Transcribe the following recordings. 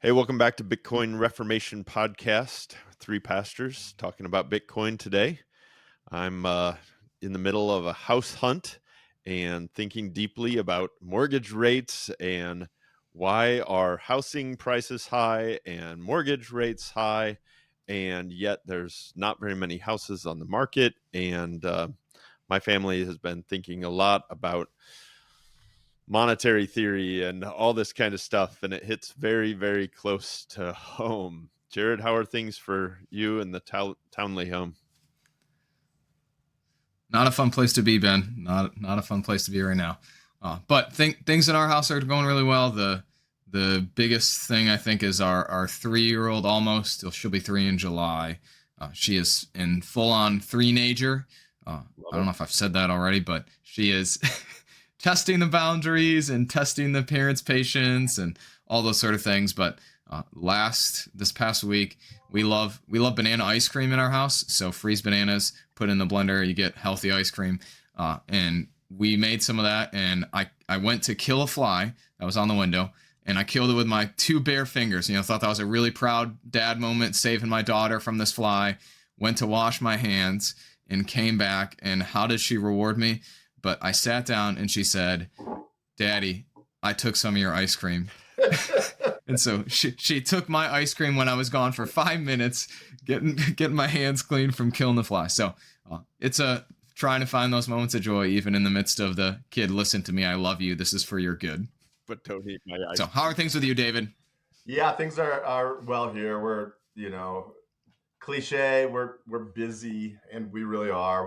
Hey, welcome back to Bitcoin Reformation Podcast. Three pastors talking about Bitcoin today. I'm in the middle of a house hunt and thinking deeply about mortgage rates and why are housing prices high and mortgage rates high, and yet there's not very many houses on the market. And my family has been thinking a lot about monetary theory and all this kind of stuff, and it hits very, very close to home. Jared, how are things for you in the Townley home? Not a fun place to be, Ben. Not a fun place to be right now. But things in our house are going really well. The biggest thing I think is our 3-year-old almost. She'll be 3 in July. She is in full-on three-nager. I don't know if I've said that already, but she is testing the boundaries and testing the parents' patience and all those sort of things. But this past week, we love banana ice cream in our house. So freeze bananas, put in the blender, you get healthy ice cream. And we made some of that, and I went to kill a fly that was on the window, and I killed it with my 2 bare fingers. Thought that was a really proud dad moment, saving my daughter from this fly. Went to wash my hands and came back, and how did she reward me? But I sat down and she said, "Daddy, I took some of your ice cream." And so she took my ice cream when I was gone for 5 minutes, getting my hands clean from killing the fly. So it's trying to find those moments of joy, even in the midst of the kid, listen to me, I love you, this is for your good. But don't eat my ice. So how are things with you, David? Yeah, things are well here. We're, cliche, we're busy, and we really are.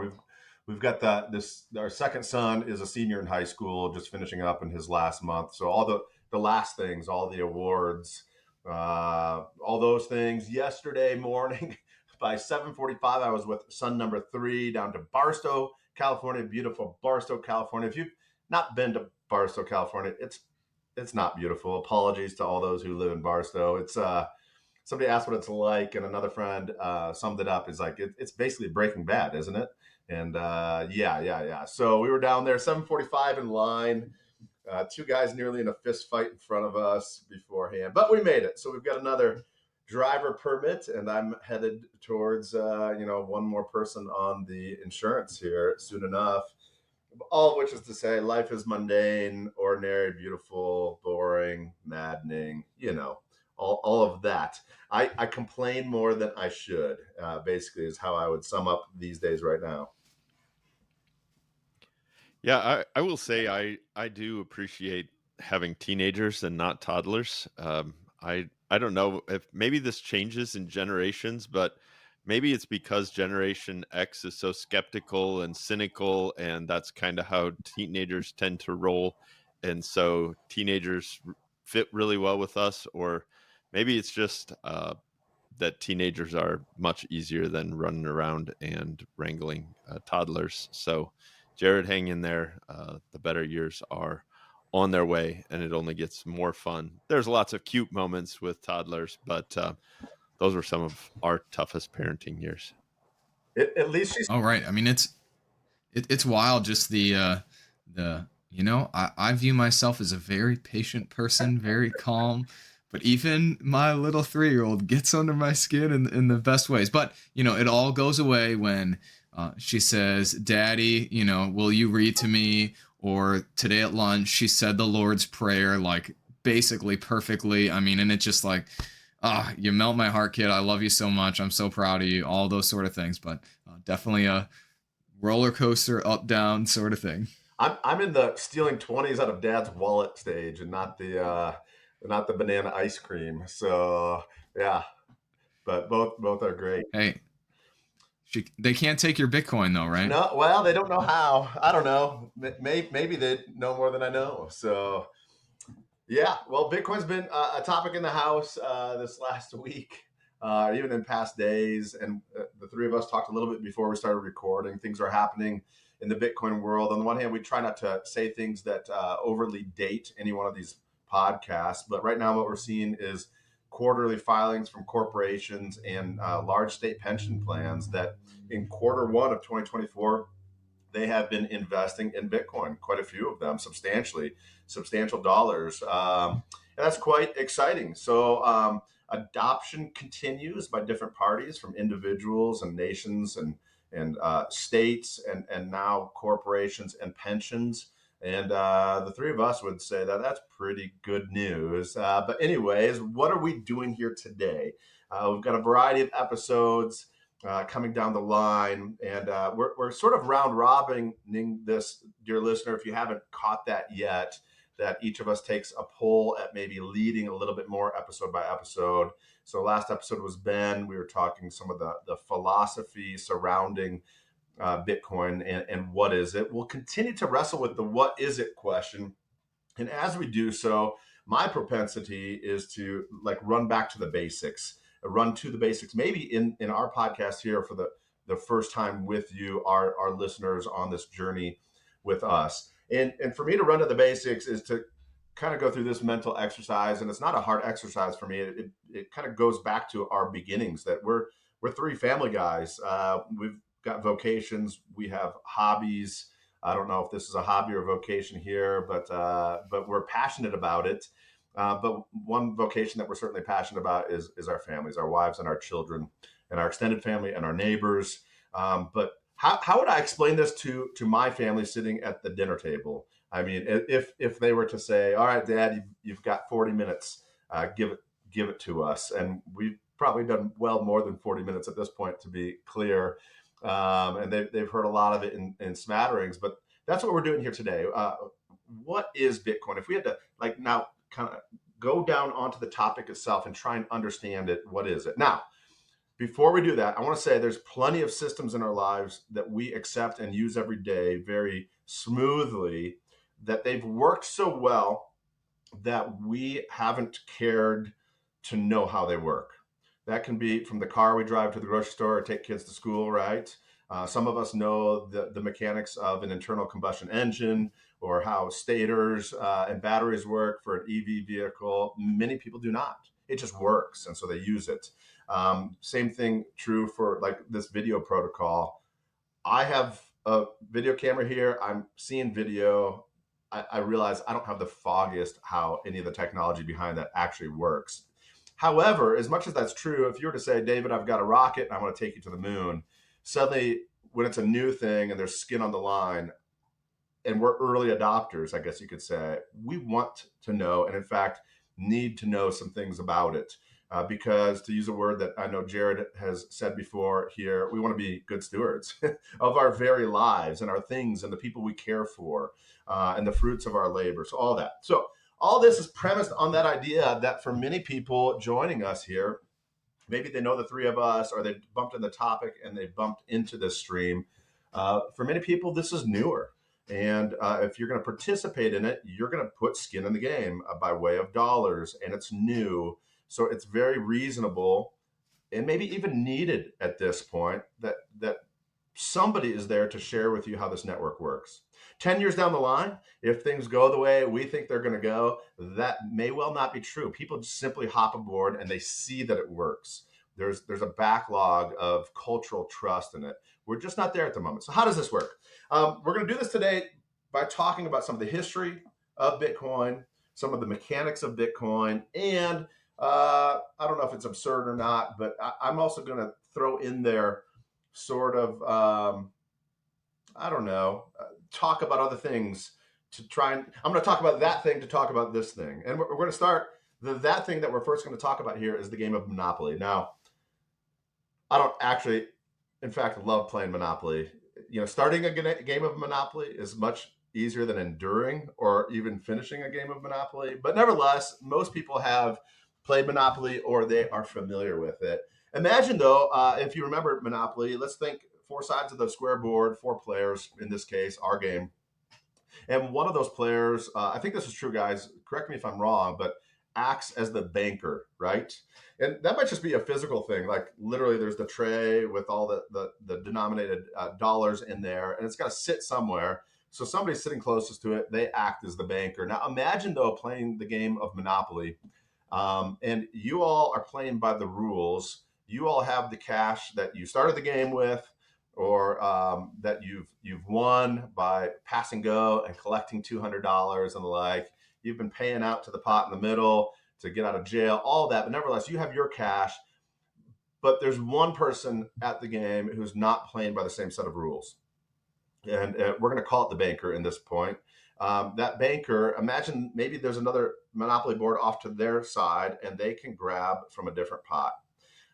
We've got our second son is a senior in high school, just finishing up in his last month. So all the last things, all the awards, all those things. Yesterday morning by 7:45, I was with son number 3 down to Barstow, California, beautiful Barstow, California. If you've not been to Barstow, California, it's not beautiful. Apologies to all those who live in Barstow. It's somebody asked what it's like, and another friend summed it up. It's like it's basically Breaking Bad, isn't it? And yeah. So we were down there, 7:45 in line. 2 guys nearly in a fist fight in front of us beforehand, but we made it. So we've got another driver permit, and I'm headed towards one more person on the insurance here soon enough. All of which is to say, life is mundane, ordinary, beautiful, boring, maddening, all of that. I complain more than I should, basically, is how I would sum up these days right now. Yeah, I will say I do appreciate having teenagers and not toddlers. I don't know if maybe this changes in generations, but maybe it's because Generation X is so skeptical and cynical, and that's kind of how teenagers tend to roll. And so teenagers fit really well with us, or maybe it's just that teenagers are much easier than running around and wrangling toddlers. So, Jared, hang in there. The better years are on their way, and it only gets more fun. There's lots of cute moments with toddlers, but those were some of our toughest parenting years. At least she's All right. I mean, it's wild. Just the I view myself as a very patient person, very calm. But even my little 3-year-old gets under my skin in the best ways. But, it all goes away when she says, "Daddy, will you read to me?" Or today at lunch, she said the Lord's Prayer, like basically perfectly. I mean, and it's just like, you melt my heart, kid. I love you so much. I'm so proud of you. All those sort of things. But definitely a roller coaster, up, down sort of thing. I'm in the stealing 20s out of dad's wallet stage, and not the banana ice cream. So yeah, but both are great. Hey, they can't take your Bitcoin though, right? No, well, they don't know how. I don't know. Maybe they know more than I know. So yeah, well, Bitcoin's been a topic in the house this last week, even in past days. And the 3 of us talked a little bit before we started recording. Things are happening in the Bitcoin world. On the one hand, we try not to say things that overly date any one of these podcasts. But right now, what we're seeing is quarterly filings from corporations and large state pension plans that in Q1 of 2024, they have been investing in Bitcoin, quite a few of them, substantial dollars. And that's quite exciting. So adoption continues by different parties, from individuals and nations and states and now corporations and pensions. And the three of us would say that that's pretty good news. But anyways, what are we doing here today? We've got a variety of episodes coming down the line, and we're sort of round robining this, dear listener, if you haven't caught that yet, that each of us takes a poll at maybe leading a little bit more episode by episode. So last episode was Ben. We were talking some of the philosophy surrounding Bitcoin and what is it. We'll continue to wrestle with the what is it question. And as we do so, my propensity is to like run back to the basics, maybe in our podcast here for the first time with you, our listeners on this journey with us. And for me to run to the basics is to kind of go through this mental exercise. And it's not a hard exercise for me. It kind of goes back to our beginnings, that we're three family guys. We've got vocations. We have hobbies. I don't know if this is a hobby or vocation here, but we're passionate about it. But one vocation that we're certainly passionate about is our families, our wives and our children, and our extended family and our neighbors. But how would I explain this to my family sitting at the dinner table? I mean, if they were to say, "All right, Dad, you've got 40 minutes, give it to us," and we've probably done well more than 40 minutes at this point, to be clear. And they've heard a lot of it in smatterings, but that's what we're doing here today. What is Bitcoin? If we had to now kind of go down onto the topic itself and try and understand it, what is it? Now, before we do that, I want to say there's plenty of systems in our lives that we accept and use every day very smoothly, that they've worked so well that we haven't cared to know how they work. That can be from the car we drive to the grocery store or take kids to school, right? Some of us know the mechanics of an internal combustion engine, or how stators and batteries work for an EV vehicle. Many people do not. It just works, and so they use it. Same thing true for like this video protocol. I have a video camera here. I'm seeing video. I realize I don't have the foggiest how any of the technology behind that actually works. However, as much as that's true, if you were to say, David, I've got a rocket and I want to take you to the moon, suddenly when it's a new thing and there's skin on the line, and we're early adopters, I guess you could say, we want to know, and in fact, need to know some things about it. Because, to use a word that I know Jared has said before here, we want to be good stewards of our very lives and our things and the people we care for and the fruits of our labor. So all that. So all this is premised on that idea that for many people joining us here, maybe they know the three of us, or they bumped in the topic and they bumped into this stream. For many people, this is newer. And if you're going to participate in it, you're going to put skin in the game by way of dollars, and it's new. So it's very reasonable and maybe even needed at this point that somebody is there to share with you how this network works. 10 years down the line, if things go the way we think they're going to go, that may well not be true. People just simply hop aboard and they see that it works. There's a backlog of cultural trust in it. We're just not there at the moment. So how does this work? We're going to do this today by talking about some of the history of Bitcoin, some of the mechanics of Bitcoin, and I don't know if it's absurd or not, but I'm also going to throw in there sort of, talk about other things to try and, I'm going to talk about that thing to talk about this thing. And we're going to start, that thing that we're first going to talk about here is the game of Monopoly. Now, I don't actually, in fact, love playing Monopoly. Starting a game of Monopoly is much easier than enduring or even finishing a game of Monopoly. But nevertheless, most people have played Monopoly or they are familiar with it. Imagine, though, if you remember Monopoly, let's think 4 sides of the square board, 4 players, in this case, our game. And one of those players, I think this is true, guys, correct me if I'm wrong, but acts as the banker, right? And that might just be a physical thing. Like literally there's the tray with all the denominated dollars in there, and it's got to sit somewhere. So somebody's sitting closest to it, they act as the banker. Now imagine, though, playing the game of Monopoly, and you all are playing by the rules. You all have the cash that you started the game with, or that you've won by pass and go and collecting $200 and the like. You've been paying out to the pot in the middle. to get out of jail, all that. But nevertheless, you have your cash, but there's one person at the game who's not playing by the same set of rules. And we're going to call it the banker in this point. That banker, imagine maybe there's another Monopoly board off to their side and they can grab from a different pot.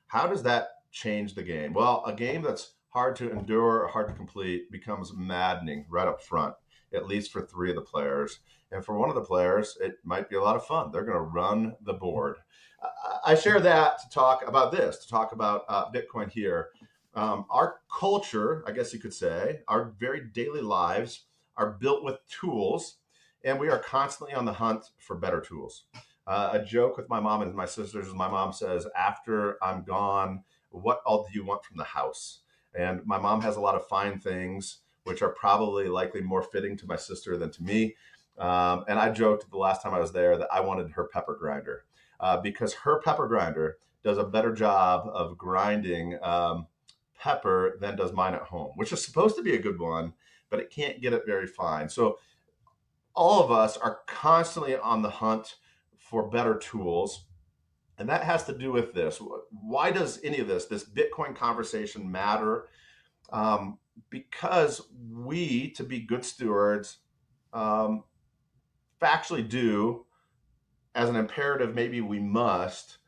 How does that change the game? Well, a game that's hard to endure or hard to complete becomes maddening right up front, at least for three of the players. And for one of the players, it might be a lot of fun. They're going to run the board. I share that to talk about this, to talk about Bitcoin here. Our culture, I guess you could say, our very daily lives are built with tools, and we are constantly on the hunt for better tools. A joke with my mom and my sisters is my mom says, after I'm gone, what all do you want from the house? And my mom has a lot of fine things, which are probably likely more fitting to my sister than to me. And I joked the last time I was there that I wanted her pepper grinder because her pepper grinder does a better job of grinding pepper than does mine at home, which is supposed to be a good one, but it can't get it very fine. So all of us are constantly on the hunt for better tools. And that has to do with this. Why does any of this Bitcoin conversation matter? Because we, to be good stewards, factually do, as an imperative, maybe we must,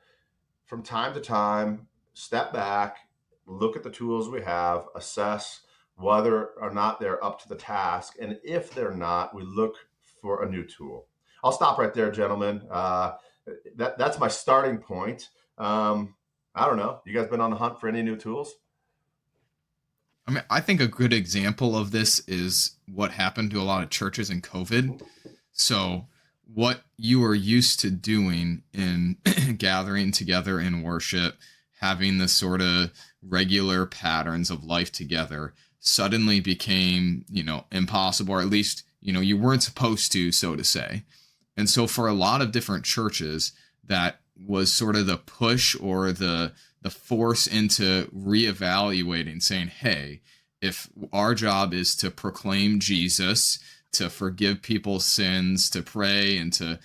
from time to time, step back, look at the tools we have, assess whether or not they're up to the task. And if they're not, we look for a new tool. I'll stop right there, gentlemen. That's my starting point. I don't know. You guys been on the hunt for any new tools? I mean, I think a good example of this is what happened to a lot of churches in COVID. So what you were used to doing in gathering together in worship, having the sort of regular patterns of life together suddenly became, impossible, or at least, you weren't supposed to, so to say. And so for a lot of different churches, that was sort of the push or the force into reevaluating, saying, hey, if our job is to proclaim Jesus, to forgive people's sins, to pray, and to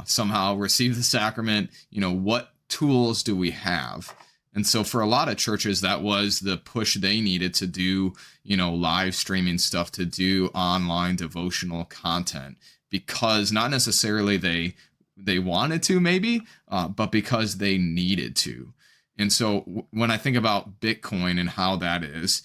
somehow receive the sacrament, what tools do we have? And so for a lot of churches, that was the push they needed to do, live streaming stuff, to do online devotional content, because not necessarily they wanted to, maybe, but because they needed to. And so when I think about Bitcoin and how that is,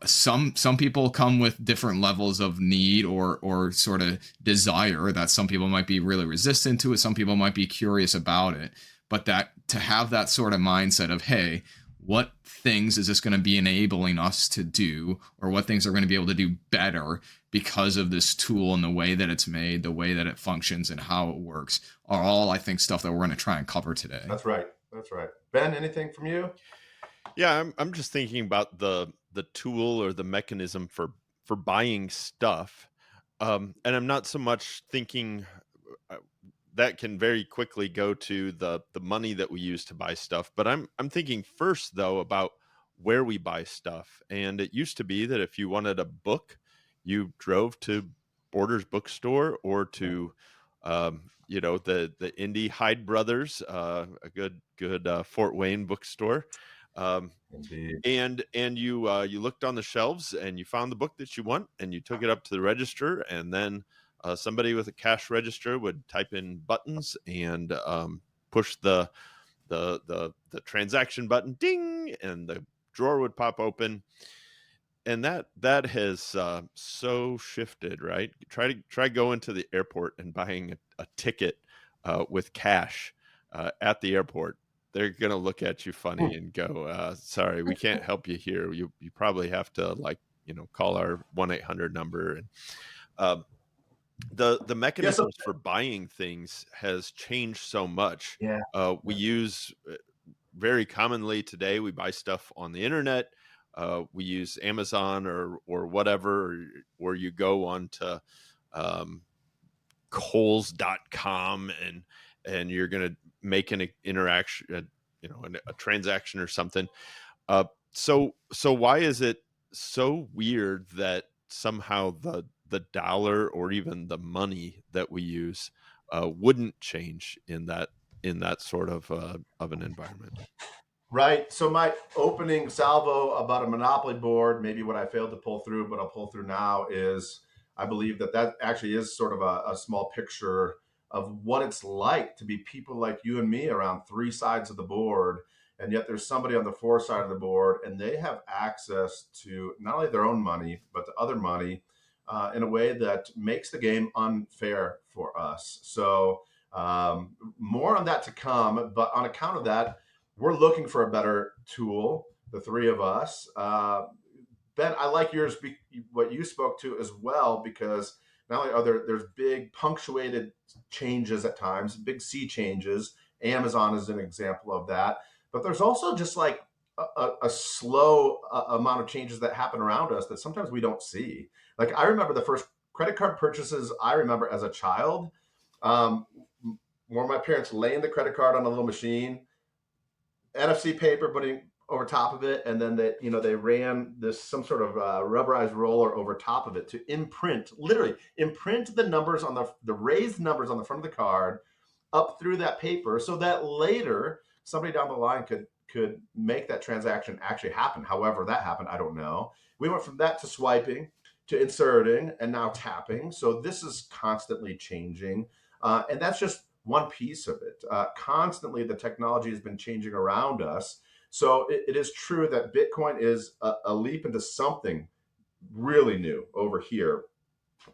some people come with different levels of need or sort of desire, that some people might be really resistant to it. Some people might be curious about it, but that to have that sort of mindset of, hey, what things is this going to be enabling us to do, or what things are going to be able to do better because of this tool and the way that it's made, the way that it functions and how it works, are all, I think, stuff that we're going to try and cover today. That's right. Ben, anything from you? Yeah, I'm just thinking about the tool or the mechanism for buying stuff, and I'm not so much thinking that can very quickly go to the money that we use to buy stuff. But I'm thinking first though about where we buy stuff. And it used to be that if you wanted a book, you drove to Borders Bookstore or to the indie Hyde Brothers, a good Fort Wayne bookstore. Indeed. And you looked on the shelves and you found the book that you want and you took it up to the register, and then somebody with a cash register would type in buttons and push the transaction button, ding, and the drawer would pop open. And that has so shifted, right? Try going to the airport and buying a ticket with cash at the airport. They're gonna look at you funny and go, "Sorry, we can't help you here. You probably have to call our 1-800 number." And the mechanisms for buying things has changed so much. Yeah. We use very commonly today, we buy stuff on the internet. We use Amazon or whatever, or you go on to Kohl's.com and you're going to make an interaction, a transaction or something. So why is it so weird that somehow the dollar or even the money that we use wouldn't change in that in that sort of an environment. Right. So my opening salvo about a monopoly board, maybe what I failed to pull through, but I'll pull through now, is I believe that actually is sort of a small picture of what it's like to be people like you and me around three sides of the board. And yet there's somebody on the fourth side of the board, and they have access to not only their own money, but to other money in a way that makes the game unfair for us. So more on that to come. But on account of that, we're looking for a better tool, the three of us. Ben, I like yours, what you spoke to as well, because not only are there's big punctuated changes at times, big sea changes. Amazon is an example of that. But there's also just like a slow amount of changes that happen around us that sometimes we don't see. Like I remember the first credit card purchases I remember as a child, where my parents laying the credit card on a little machine, NFC paper putting over top of it, and then they ran this some sort of rubberized roller over top of it to literally imprint the numbers on the raised numbers on the front of the card up through that paper, so that later somebody down the line could make that transaction actually happen. However that happened, I don't know. We went from that to swiping, to inserting, and now tapping. So this is constantly changing, and that's just one piece of it. Constantly, the technology has been changing around us. So it is true that Bitcoin is a leap into something really new over here.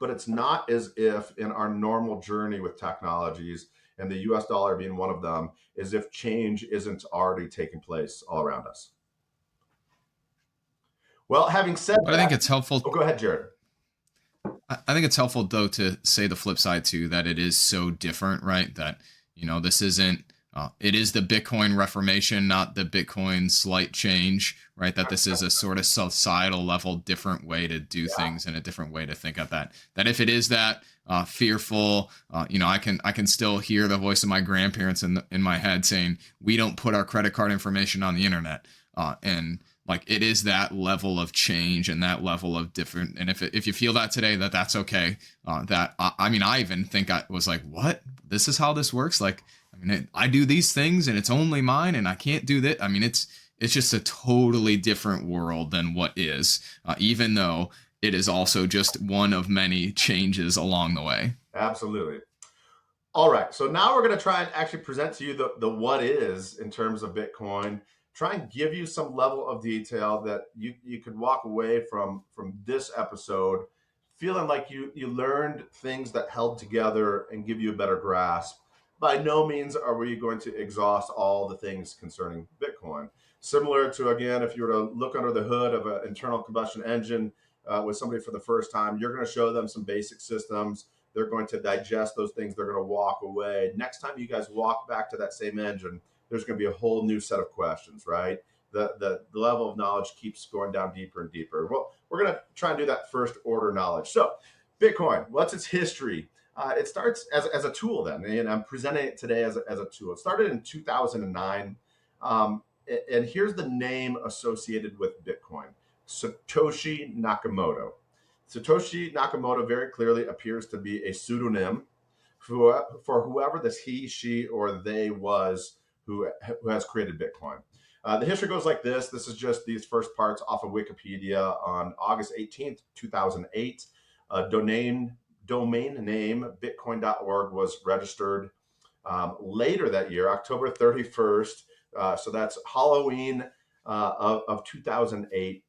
But it's not as if in our normal journey with technologies, and the US dollar being one of them, as if change isn't already taking place all around us. Well, having said But that, I think it's helpful. Oh, go ahead, Jared. I think it's helpful, though, to say the flip side, too, that it is so different, right? That, this isn't, it is the Bitcoin Reformation, not the Bitcoin slight change, right? That this is a sort of societal level, different way to do things and a different way to think of that. That if it is that fearful, I can still hear the voice of my grandparents in my head saying, we don't put our credit card information on the internet. And like it is that level of change and that level of different. And if you feel that today, that's okay. I even think I was like, what? This is how this works? Like, I do these things and it's only mine and I can't do that. It's just a totally different world than what is, even though it is also just one of many changes along the way. Absolutely. All right. So now we're going to try and actually present to you the what is in terms of Bitcoin. Try and give you some level of detail that you could walk away from this episode feeling like you learned things that held together and give you a better grasp. By no means are we going to exhaust all the things concerning Bitcoin. Similar to, again, if you were to look under the hood of an internal combustion engine with somebody for the first time, you're going to show them some basic systems. They're going to digest those things. They're going to walk away. Next time you guys walk back to that same engine, there's going to be a whole new set of questions, right? The level of knowledge keeps going down deeper and deeper. Well, we're going to try and do that first order knowledge. So Bitcoin, what's its history? It starts as a tool then, and I'm presenting it today as a tool. It started in 2009, and here's the name associated with Bitcoin, Satoshi Nakamoto. Satoshi Nakamoto very clearly appears to be a pseudonym for whoever this he, she, or they was who has created Bitcoin. The history goes like this. This is just these first parts off of Wikipedia. On August 18th, 2008, a domain name bitcoin.org was registered. Later that year, October 31st, so that's Halloween of 2008,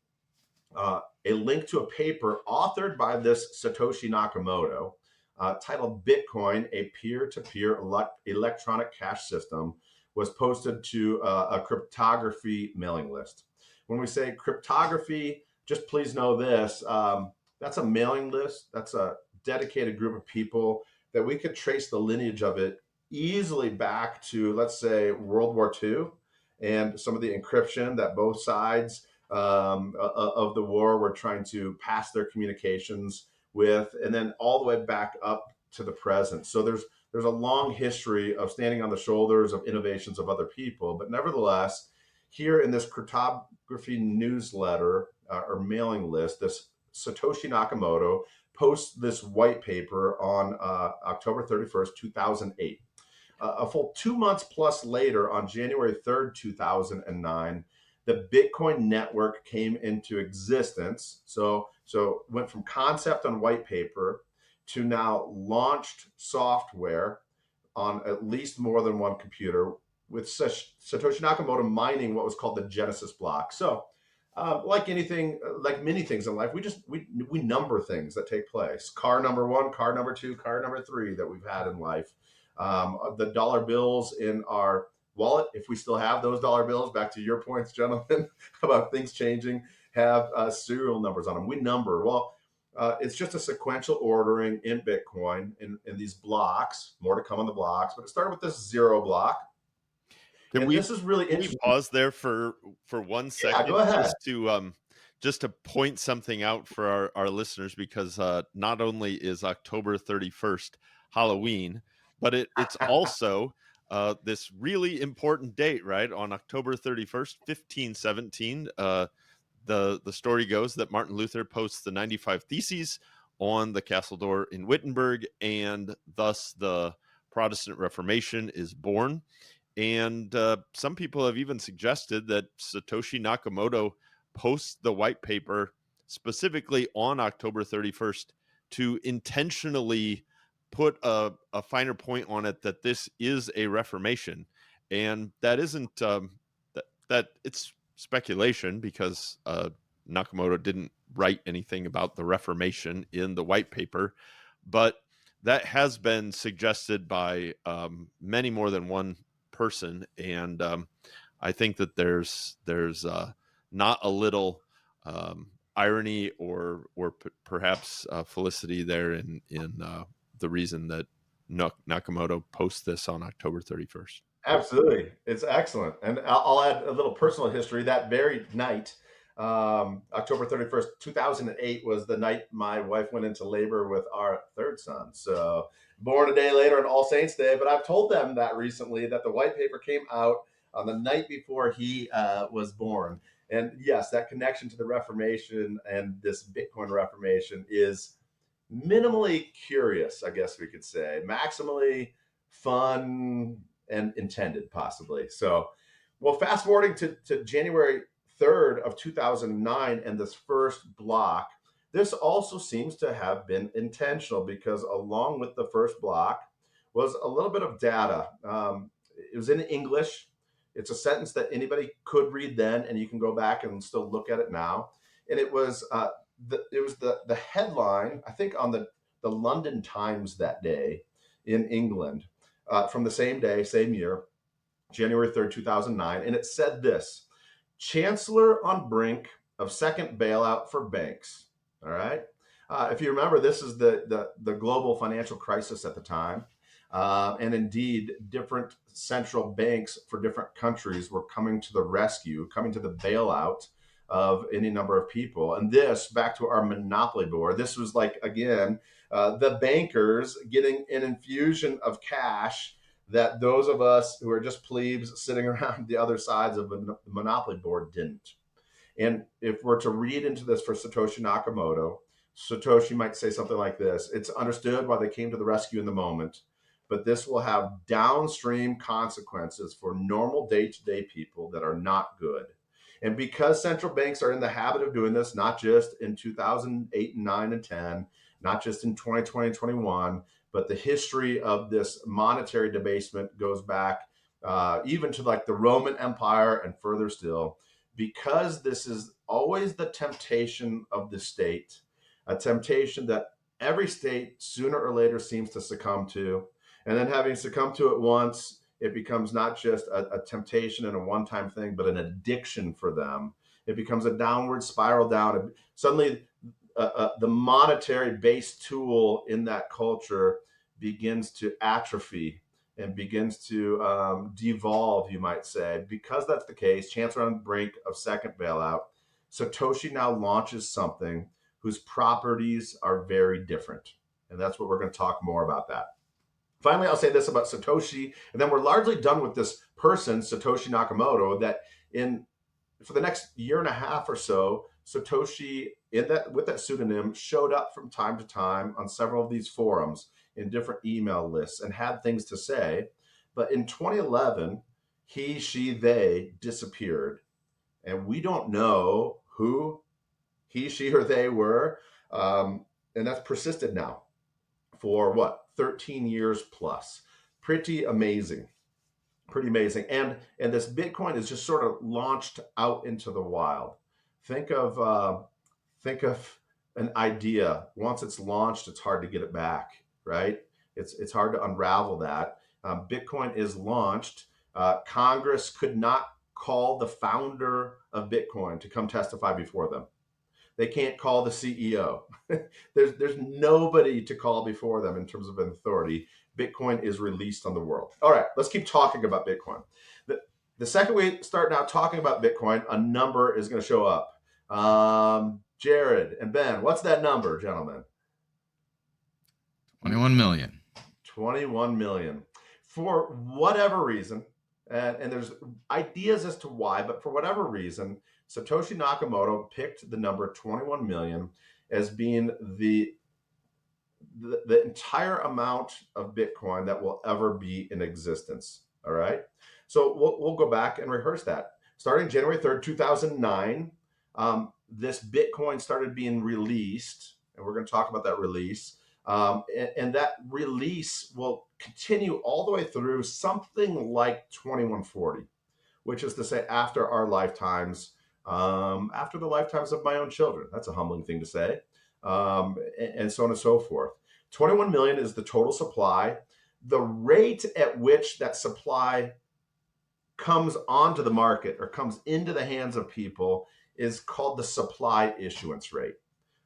a link to a paper authored by this Satoshi Nakamoto titled Bitcoin, a peer-to-peer electronic cash system, was posted to a cryptography mailing list. When we say cryptography, just please know this, that's a mailing list. That's a dedicated group of people that we could trace the lineage of it easily back to, let's say, World War II and some of the encryption that both sides of the war were trying to pass their communications with, and then all the way back up to the present. So there's a long history of standing on the shoulders of innovations of other people. But nevertheless, here in this cryptography newsletter or mailing list, this Satoshi Nakamoto posts this white paper on October 31st, 2008. A full 2 months plus later, on January 3rd, 2009, the Bitcoin network came into existence. So went from concept on white paper to now launched software on at least more than one computer, with Satoshi Nakamoto mining what was called the Genesis block. So, like anything, like many things in life, we number things that take place. Car number one, car number two, car number three that we've had in life. The dollar bills in our wallet, if we still have those dollar bills, back to your points, gentlemen, about things changing, have serial numbers on them. We number. Well, it's just a sequential ordering in Bitcoin in these blocks. More to come on the blocks, but it started with this 0 block. Can And this is really we interesting. pause there for 1 second? Yeah, go ahead. Just to point something out for our listeners, because not only is October 31st Halloween, but it's also this really important date, right? On October 31st, 1517, the story goes that Martin Luther posts the 95 Theses on the castle door in Wittenberg, and thus the Protestant Reformation is born. And some people have even suggested that Satoshi Nakamoto posts the white paper specifically on October 31st to intentionally put a finer point on it, that this is a reformation. And that isn't that it's speculation, because Nakamoto didn't write anything about the Reformation in the white paper, but that has been suggested by many more than one person, and I think that there's not a little irony or perhaps felicity there in the reason that Nakamoto posts this on October 31st. Absolutely. It's excellent. And I'll add a little personal history. That very night, October 31st, 2008 was the night my wife went into labor with our third son. So born a day later on All Saints Day. But I've told them that recently, that the white paper came out on the night before he was born. And yes, that connection to the Reformation and this Bitcoin Reformation is minimally curious, I guess we could say, maximally fun and intended, possibly. So, well, fast forwarding to January 3rd of 2009 and this first block, this also seems to have been intentional, because along with the first block was a little bit of data. It was in English. It's a sentence that anybody could read then, and you can go back and still look at it now. And it was the headline, I think, on the London Times that day in England, from the same day, same year, January 3rd, 2009. And it said this: Chancellor on brink of second bailout for banks. All right. If you remember, this is the global financial crisis at the time. And indeed, different central banks for different countries were coming to the rescue, coming to the bailout of any number of people. And this, back to our monopoly board, this was like, again, the bankers getting an infusion of cash that those of us who are just plebes sitting around the other sides of the monopoly board didn't. And if we're to read into this for Satoshi Nakamoto, Satoshi might say something like this: it's understood why they came to the rescue in the moment, but this will have downstream consequences for normal day-to-day people that are not good. And because central banks are in the habit of doing this, not just in 2008 and 9 and 10, not just in 2020 and 21, but the history of this monetary debasement goes back even to like the Roman Empire and further still, because this is always the temptation of the state, a temptation that every state sooner or later seems to succumb to. And then, having succumbed to it once, it becomes not just a temptation and a one-time thing, but an addiction for them. It becomes a downward spiral down. Suddenly, the monetary base tool in that culture begins to atrophy and begins to devolve, you might say. Because that's the case, Chancellor on the brink of second bailout, Satoshi now launches something whose properties are very different. And that's what we're going to talk more about that. Finally, I'll say this about Satoshi, and then we're largely done with this person, Satoshi Nakamoto, that for the next year and a half or so, Satoshi, with that pseudonym, showed up from time to time on several of these forums in different email lists and had things to say. But in 2011, he, she, they disappeared. And we don't know who he, she, or they were. And that's persisted now for what, 13 years plus. Pretty amazing. Pretty amazing. And this Bitcoin is just sort of launched out into the wild. Think of an idea. Once it's launched, it's hard to get it back, right? It's hard to unravel that. Bitcoin is launched. Congress could not call the founder of Bitcoin to come testify before them. They can't call the CEO. There's nobody to call before them in terms of an authority. Bitcoin is released on the world. All right, let's keep talking about Bitcoin. The second we start now talking about Bitcoin, a number is going to show up. Jared and Ben, what's that number, gentlemen? 21 million. 21 million. For whatever reason, and there's ideas as to why, but for whatever reason, Satoshi Nakamoto picked the number 21 million as being the entire amount of Bitcoin that will ever be in existence. All right. So we'll go back and rehearse that. Starting January 3rd, 2009, this Bitcoin started being released, and we're going to talk about that release. And that release will continue all the way through something like 2140, which is to say after our lifetimes, after the lifetimes of my own children. That's a humbling thing to say, and so on and so forth. 21 million is the total supply. The rate at which that supply comes onto the market or comes into the hands of people is called the supply issuance rate.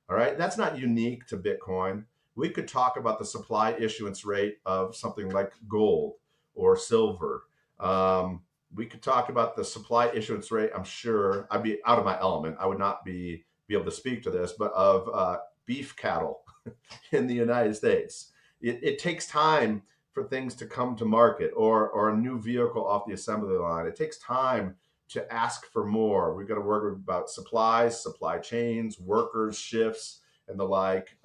All right, that's not unique to Bitcoin. We could talk about the supply issuance rate of something like gold or silver. We could talk about the supply issuance rate. I'm sure I'd be out of my element. I would not be able to speak to this, but of beef cattle in the United States. It takes time for things to come to market, or a new vehicle off the assembly line. It takes time to ask for more. We've got to worry about supplies, supply chains, workers, shifts, and the like.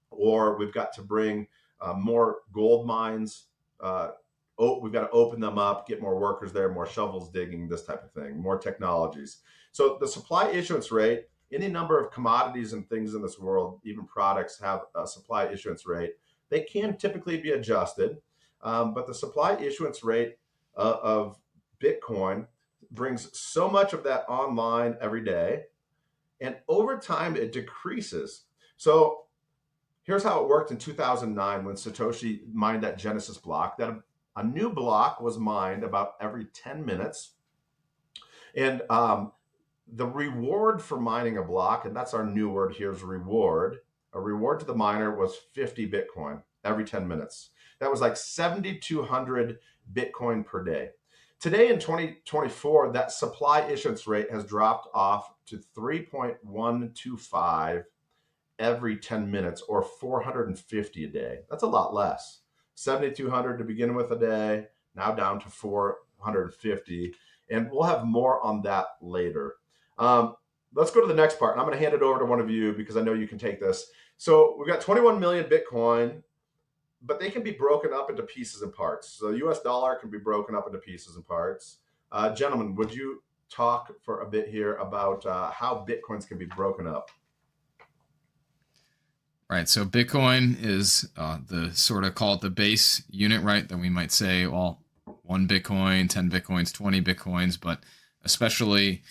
Or we've got to bring more gold mines. We've got to open them up, get more workers there, more shovels digging, this type of thing, more technologies. So the supply issuance rate, any number of commodities and things in this world, even products, have a supply issuance rate. They can typically be adjusted, but the supply issuance rate of Bitcoin brings so much of that online every day, and over time it decreases. So here's how it worked in 2009 when Satoshi mined that Genesis block. That a new block was mined about every 10 minutes. And the reward for mining a block, and that's our new word here is reward, a reward to the miner was 50 Bitcoin every 10 minutes. That was like 7,200 Bitcoin per day. Today in 2024, that supply issuance rate has dropped off to 3.125 every 10 minutes, or 450 a day. That's a lot less. 7,200 to begin with a day, now down to 450. And we'll have more on that later. Let's go to the next part. And I'm going to hand it over to one of you because I know you can take this. So we've got 21 million Bitcoin, but they can be broken up into pieces and parts. So the US dollar can be broken up into pieces and parts. Gentlemen, would you talk for a bit here about how Bitcoins can be broken up? Right. So Bitcoin is the sort of call it the base unit, right? That we might say, well, 1 Bitcoin, 10 Bitcoins, 20 Bitcoins. But especially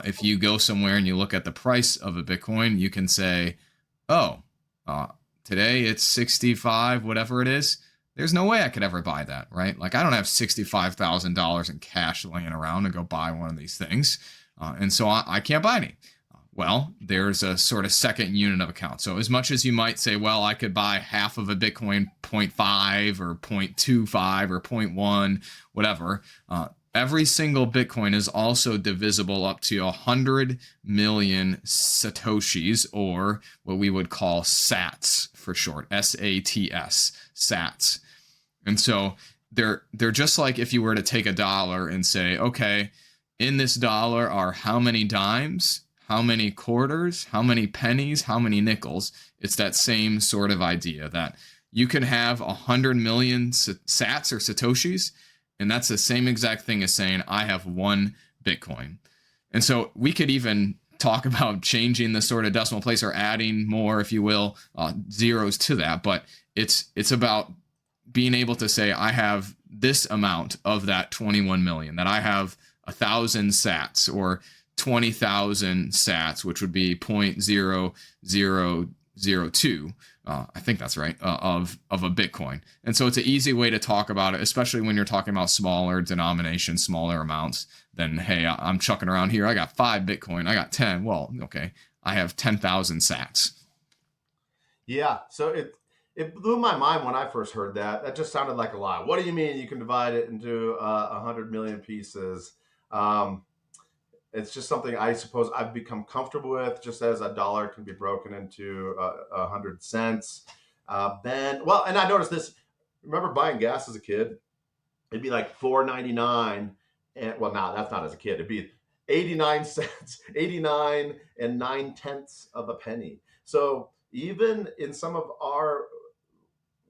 if you go somewhere and you look at the price of a Bitcoin, you can say, oh, today it's 65, whatever it is. There's no way I could ever buy that, right? Like I don't have $65,000 in cash laying around to go buy one of these things. And so I can't buy any. Well, there's a sort of second unit of account. So as much as you might say, well, I could buy half of a Bitcoin 0.5 or 0.25 or 0.1, whatever, every single Bitcoin is also divisible up to 100 million Satoshis, or what we would call sats for short, S-A-T-S, sats. And so they're just like if you were to take a dollar and say, okay, in this dollar are how many dimes, how many quarters, how many pennies, how many nickels. It's that same sort of idea that you can have 100 million sats or satoshis, and that's the same exact thing as saying I have one Bitcoin. And so we could even talk about changing the sort of decimal place or adding more, if you will, zeros to that. But it's about being able to say I have this amount of that 21 million, that I have 1,000 sats or 20,000 sats, which would be 0.0002. I think that's right, of a Bitcoin. And so it's an easy way to talk about it, especially when you're talking about smaller denominations, smaller amounts than, hey, I'm chucking around here. I got 5 Bitcoin. I got 10. Well, okay, I have 10,000 sats. Yeah. So it blew my mind when I first heard that. That just sounded like a lie. What do you mean you can divide it into 100 million pieces? It's just something I suppose I've become comfortable with, just as a dollar can be broken into 100 cents. Ben, well, and I noticed this. Remember buying gas as a kid? It'd be like $4.99, and well, now that's not as a kid. It'd be 89 cents, 89 and 9/10 of a penny. So even in some of our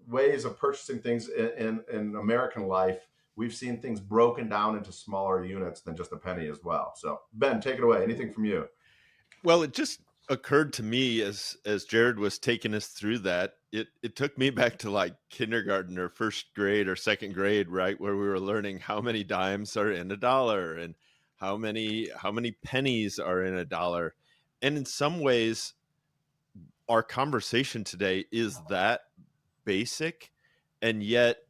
ways of purchasing things in American life, we've seen things broken down into smaller units than just a penny as well. So Ben, take it away. Anything from you? Well, it just occurred to me as Jared was taking us through that, it took me back to like kindergarten or first grade or second grade, right, where we were learning how many dimes are in a dollar and how many pennies are in a dollar. And in some ways, our conversation today is that basic, and yet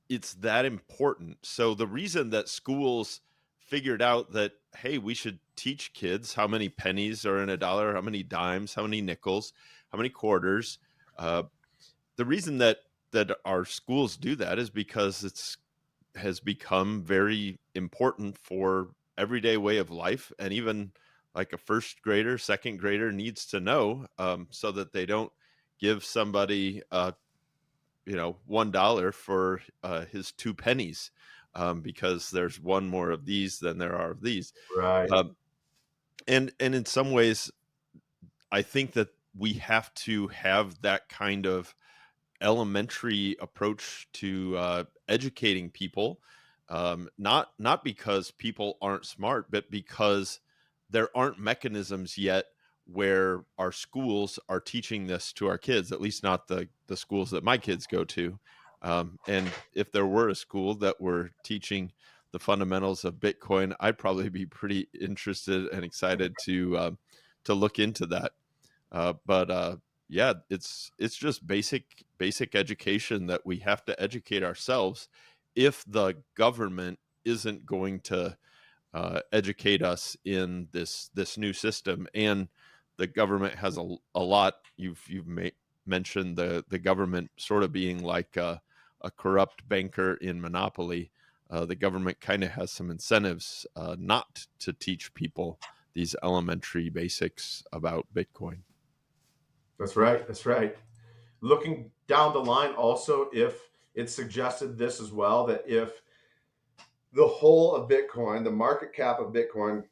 it's that important. So the reason that schools figured out that, hey, we should teach kids how many pennies are in a dollar, how many dimes, how many nickels, how many quarters. The reason that our schools do that is because it's has become very important for everyday way of life, and even like a first grader, second grader needs to know, so that they don't give somebody $1 for his 2 pennies, because there's one more of these than there are of these. Right. And in some ways, I think that we have to have that kind of elementary approach to educating people, not because people aren't smart, but because there aren't mechanisms yet where our schools are teaching this to our kids, at least not the schools that my kids go to. And if there were a school that were teaching the fundamentals of Bitcoin, I'd probably be pretty interested and excited to look into that. But yeah, it's just basic education that we have to educate ourselves if the government isn't going to educate us in this new system. And the government has a lot. You've mentioned the government sort of being like a corrupt banker in Monopoly. The government kind of has some incentives not to teach people these elementary basics about Bitcoin. That's right. That's right. Looking down the line, also, if it suggested this as well, that if the whole of Bitcoin, the market cap of Bitcoin,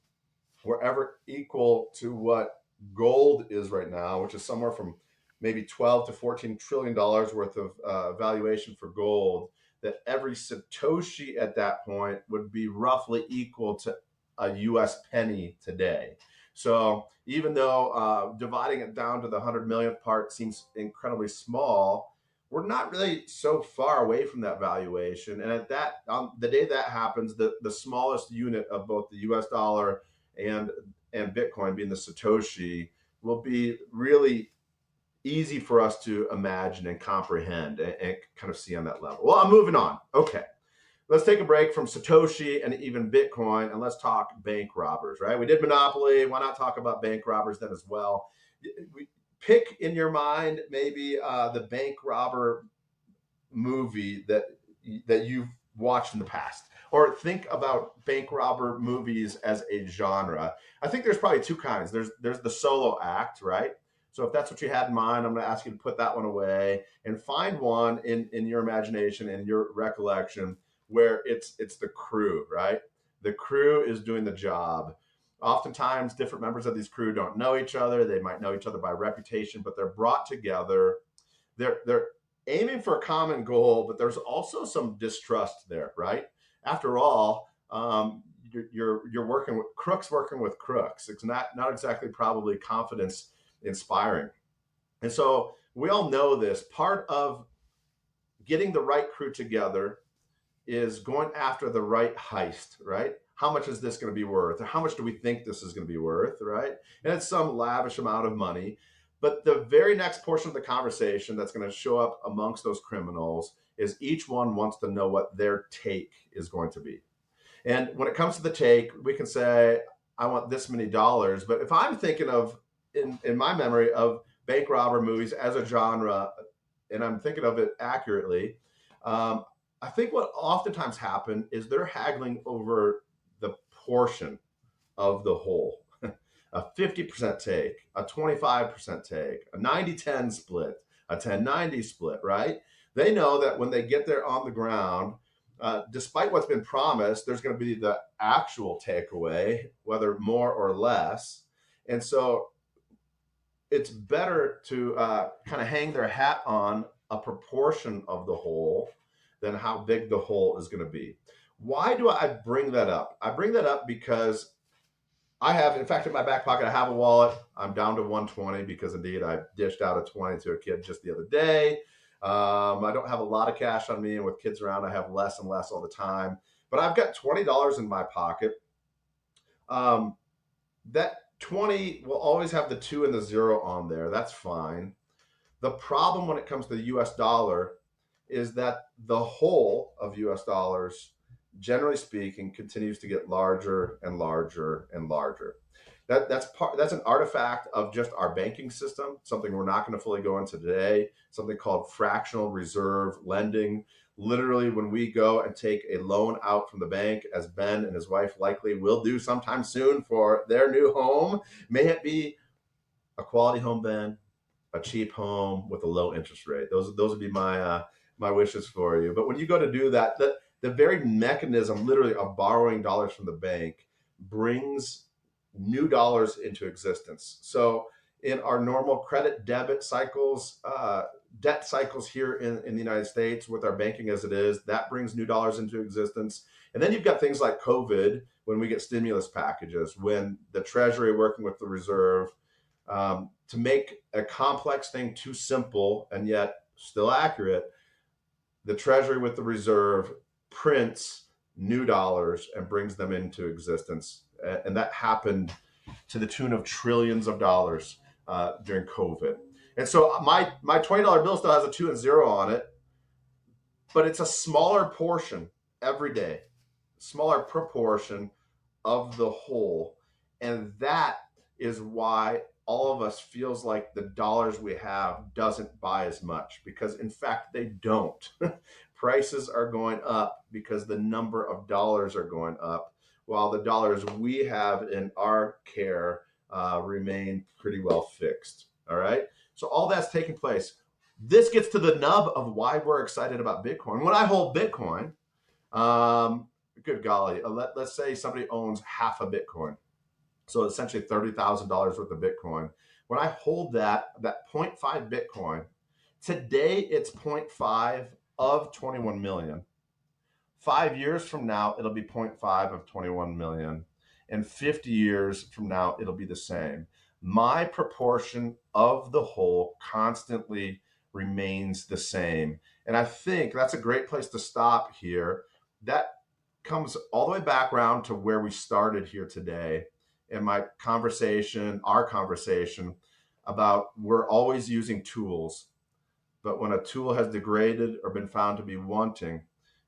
were ever equal to what gold is right now, which is somewhere from maybe 12 to 14 trillion dollars worth of valuation for gold, that every Satoshi at that point would be roughly equal to a US penny today. So even though dividing it down to the 100 millionth part seems incredibly small, we're not really so far away from that valuation. And at that, the day that happens, the smallest unit of both the US dollar and Bitcoin, being the Satoshi, will be really easy for us to imagine and comprehend and kind of see on that level. Well, I'm moving on. Okay. Let's take a break from Satoshi and even Bitcoin, and let's talk bank robbers, right? We did Monopoly. Why not talk about bank robbers then as well? Pick in your mind maybe the bank robber movie that you've watched in the past, or think about bank robber movies as a genre. I think there's probably 2 kinds. There's the solo act, right? So if that's what you had in mind, I'm going to ask you to put that one away and find one in your imagination and your recollection where it's the crew, right? The crew is doing the job. Oftentimes, different members of these crew don't know each other. They might know each other by reputation, but they're brought together. They're aiming for a common goal, but there's also some distrust there, right? After all, you're working with crooks working with crooks. It's not exactly probably confidence inspiring. And so we all know this. Part of getting the right crew together is going after the right heist, right? How much is this going to be worth? Or how much do we think this is going to be worth, right? And it's some lavish amount of money. But the very next portion of the conversation that's going to show up amongst those criminals is each one wants to know what their take is going to be. And when it comes to the take, we can say, I want this many dollars. But if I'm thinking of, in my memory, of bank robber movies as a genre, and I'm thinking of it accurately, I think what oftentimes happens is they're haggling over the portion of the whole. A 50% take, a 25% take, a 90-10 split, a 10-90 split, right? They know that when they get there on the ground, despite what's been promised, there's going to be the actual takeaway, whether more or less. And so it's better to kind of hang their hat on a proportion of the whole than how big the whole is going to be. Why do I bring that up? I bring that up because I have, in fact, in my back pocket, I have a wallet. I'm down to 120 because indeed I dished out a 20 to a kid just the other day. I don't have a lot of cash on me, and with kids around, I have less and less all the time. But I've got $20 in my pocket. That 20 will always have the 2 and the 0 on there. That's fine. The problem when it comes to the US dollar is that the whole of US dollars, generally speaking, continues to get larger and larger and larger. That's an artifact of just our banking system, something we're not going to fully go into today, something called fractional reserve lending. Literally, when we go and take a loan out from the bank, as Ben and his wife likely will do sometime soon for their new home, may it be a quality home, Ben, a cheap home with a low interest rate. Those would be my my wishes for you. But when you go to do that, the very mechanism, literally, of borrowing dollars from the bank brings new dollars into existence. So in our normal credit debit cycles, debt cycles here in the United States with our banking as it is, that brings new dollars into existence. And then you've got things like COVID, when we get stimulus packages, when the Treasury working with the Reserve, to make a complex thing too simple and yet still accurate, the Treasury with the Reserve prints new dollars and brings them into existence. And that happened to the tune of trillions of dollars during COVID. And so my $20 bill still has a 2 and 0 on it, but it's a smaller portion every day, smaller proportion of the whole. And that is why all of us feels like the dollars we have doesn't buy as much, because in fact they don't. Prices are going up because the number of dollars are going up, while the dollars we have in our care remain pretty well fixed. All right. So all that's taking place. This gets to the nub of why we're excited about Bitcoin. When I hold Bitcoin, good golly, let's say somebody owns half a Bitcoin. So essentially $30,000 worth of Bitcoin. When I hold that 0.5 Bitcoin, today it's 0.5 of 21 million. 5 years from now, it'll be 0.5 of 21 million. And 50 years from now, it'll be the same. My proportion of the whole constantly remains the same. And I think that's a great place to stop here. That comes all the way back around to where we started here today. In my conversation, our conversation about we're always using tools, but when a tool has degraded or been found to be wanting,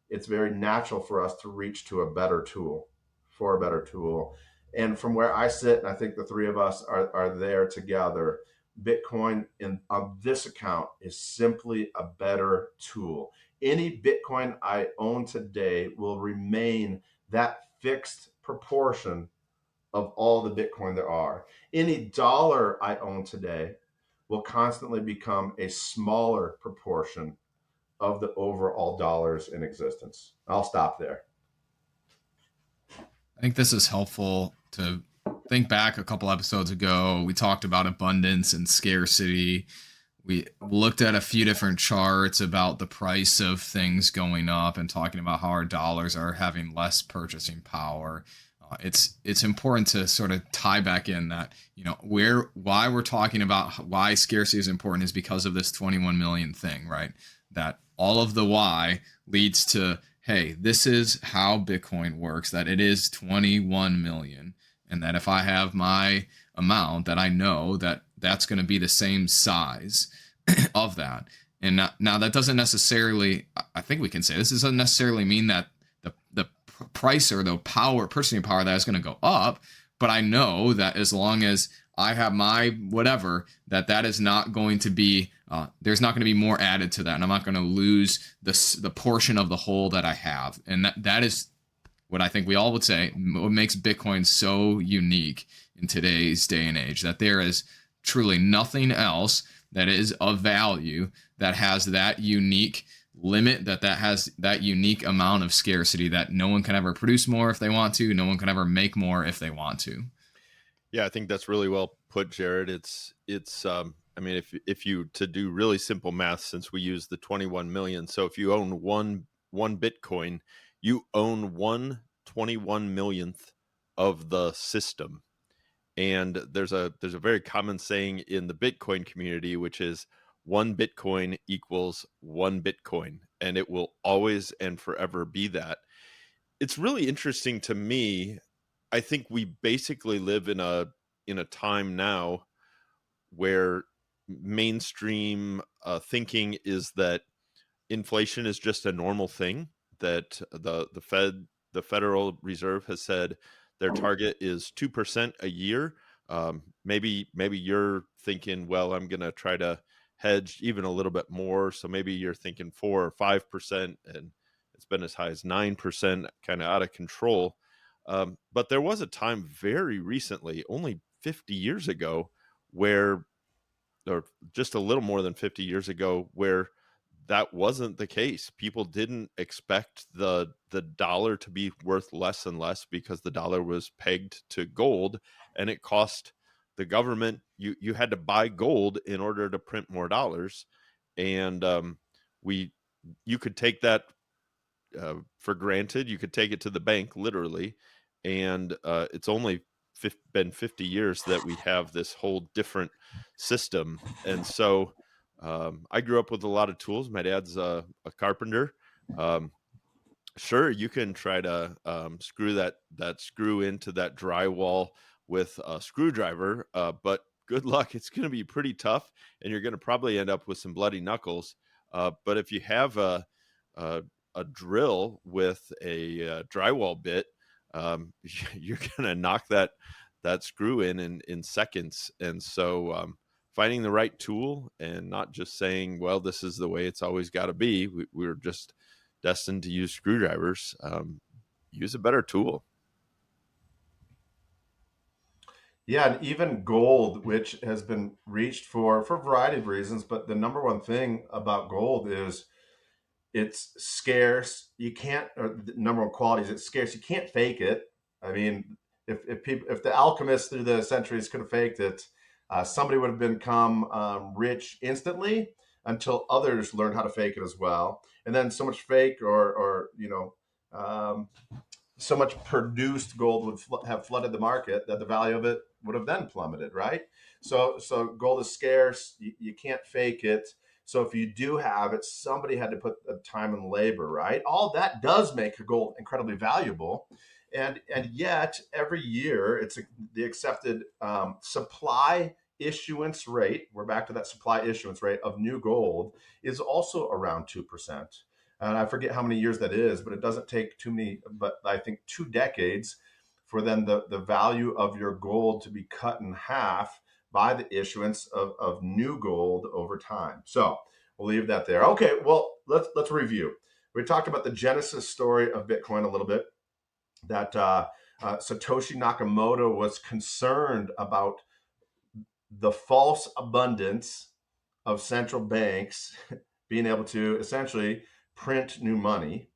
it's very natural for us to reach to a better tool, for a better tool. And from where I sit, and I think the three of us are there together, Bitcoin on this account is simply a better tool. Any Bitcoin I own today will remain that fixed proportion of all the Bitcoin there are. Any dollar I own today will constantly become a smaller proportion of the overall dollars in existence. I'll stop there. I think this is helpful to think back a couple episodes ago. We talked about abundance and scarcity. we looked at a few different charts about the price of things going up and talking about how our dollars are having less purchasing power. It's important to sort of tie back in that, why we're talking about why scarcity is important is because of this 21 million thing, right? That all of the why leads to, hey, this is how Bitcoin works, that it is 21 million. And that if I have my amount, that I know that that's going to be the same size of that. And now that doesn't necessarily, I think we can say this doesn't necessarily mean that the price or the purchasing power that is going to go up, but I know that as long as I have my whatever, that is not going to be, there's not going to be more added to that, and I'm not going to lose the portion of the whole that I have. And that is what I think we all would say what makes Bitcoin so unique in today's day and age, that there is truly nothing else that is of value that has that unique limit, that has that unique amount of scarcity, that no one can ever produce more if they want to, no one can ever make more if they want to. Yeah, I think that's really well put, Jared. It's I mean, if you to do really simple math, since we use the 21 million, so if you own one Bitcoin, you own 1/21 millionth of the system. And there's a very common saying in the Bitcoin community, which is 1 Bitcoin equals 1 Bitcoin, and it will always and forever be that. It's really interesting to me. I think we basically live in a time now where mainstream thinking is that inflation is just a normal thing, that the Federal Reserve has said their target is 2% a year. Maybe you're thinking, well, I'm going to try to hedge even a little bit more, so maybe you're thinking 4 or 5%, and it's been as high as 9%, kind of out of control. But there was a time very recently, only 50 years ago, where, or just a little more than 50 years ago, where that wasn't the case. People didn't expect the dollar to be worth less and less because the dollar was pegged to gold, and it cost the government, you had to buy gold in order to print more dollars. And we you could take that for granted. You could take it to the bank, literally. And it's only been 50 years that we have this whole different system. And so I grew up with a lot of tools. My dad's a carpenter. Sure, you can try to screw that screw into that drywall with a screwdriver, but good luck. It's going to be pretty tough, and you're going to probably end up with some bloody knuckles. But if you have a drill with a drywall bit, you're going to knock that screw in seconds. And so finding the right tool and not just saying, well, this is the way it's always got to be. We're just destined to use screwdrivers. Use a better tool. Yeah, and even gold, which has been reached for a variety of reasons, but the number one thing about gold is it's scarce. You can't, or the number one quality is it's scarce. You can't fake it. I mean, if the alchemists through the centuries could have faked it, somebody would have become rich instantly until others learned how to fake it as well. And then so much fake or so much produced gold would have flooded the market that the value of it would have then plummeted, right? So gold is scarce. You can't fake it. So if you do have it, somebody had to put the time and labor, right? All that does make gold incredibly valuable. And yet every year it's the accepted supply issuance rate, we're back to that supply issuance rate of new gold, is also around 2%. And I forget how many years that is, but it doesn't take too many, but I think 2 decades for then the value of your gold to be cut in half by the issuance of new gold over time. So we'll leave that there. Okay, well, let's review. We talked about the genesis story of Bitcoin a little bit, that Satoshi Nakamoto was concerned about the false abundance of central banks being able to essentially print new money,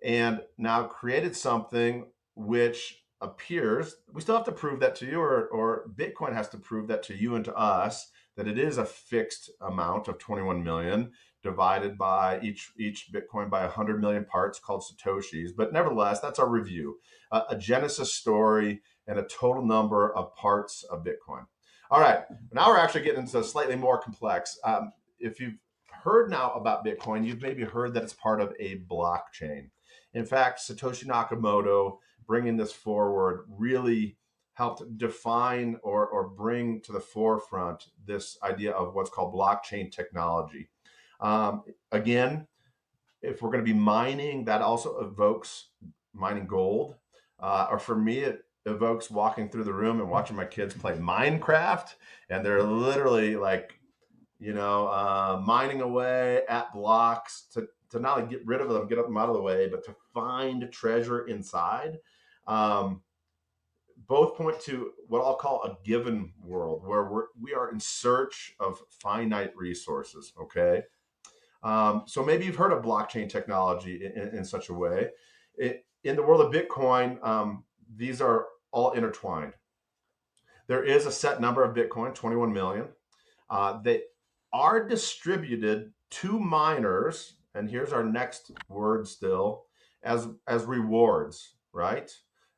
and now created something which appears, we still have to prove that to you, or Bitcoin has to prove that to you and to us, that it is a fixed amount of 21 million divided by each Bitcoin by 100 million parts called Satoshis. But nevertheless, that's our review, a genesis story and a total number of parts of Bitcoin. All right, now we're actually getting into slightly more complex. If you've heard now about Bitcoin, you've maybe heard that it's part of a blockchain. In fact, Satoshi Nakamoto bringing this forward really helped define or bring to the forefront this idea of what's called blockchain technology. Again, if we're going to be mining, that also evokes mining gold. Or for me, it evokes walking through the room and watching my kids play Minecraft. And they're literally like, mining away at blocks to not only get rid of them, get them out of the way, but to find treasure inside. Both point to what I'll call a given world where we are in search of finite resources. Okay. So maybe you've heard of blockchain technology in such a way. In the world of Bitcoin, these are all intertwined. There is a set number of Bitcoin, 21 million. They are distributed to miners, and here's our next word still, as rewards, right?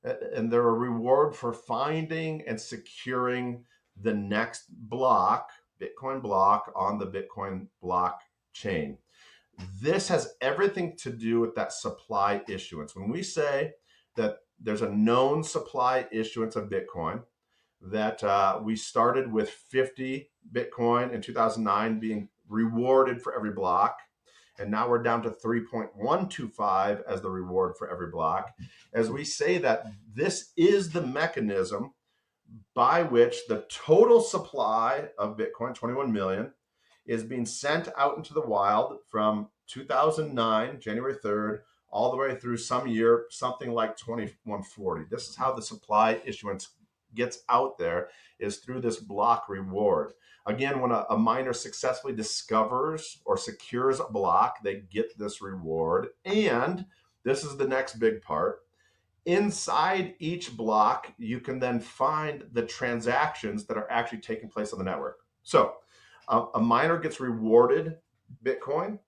And they're a reward for finding and securing the next block, Bitcoin block, on the Bitcoin blockchain. This has everything to do with that supply issuance. When we say that there's a known supply issuance of Bitcoin, that we started with 50 Bitcoin in 2009 being rewarded for every block. And now we're down to 3.125 as the reward for every block. As we say that this is the mechanism by which the total supply of Bitcoin, 21 million, is being sent out into the wild from 2009, January 3rd, all the way through some year, something like 2140. This is how the supply issuance gets out there, is through this block reward. Again, when a miner successfully discovers or secures a block, they get this reward. And this is the next big part. Inside each block, you can then find the transactions that are actually taking place on the network. So a miner gets rewarded Bitcoin,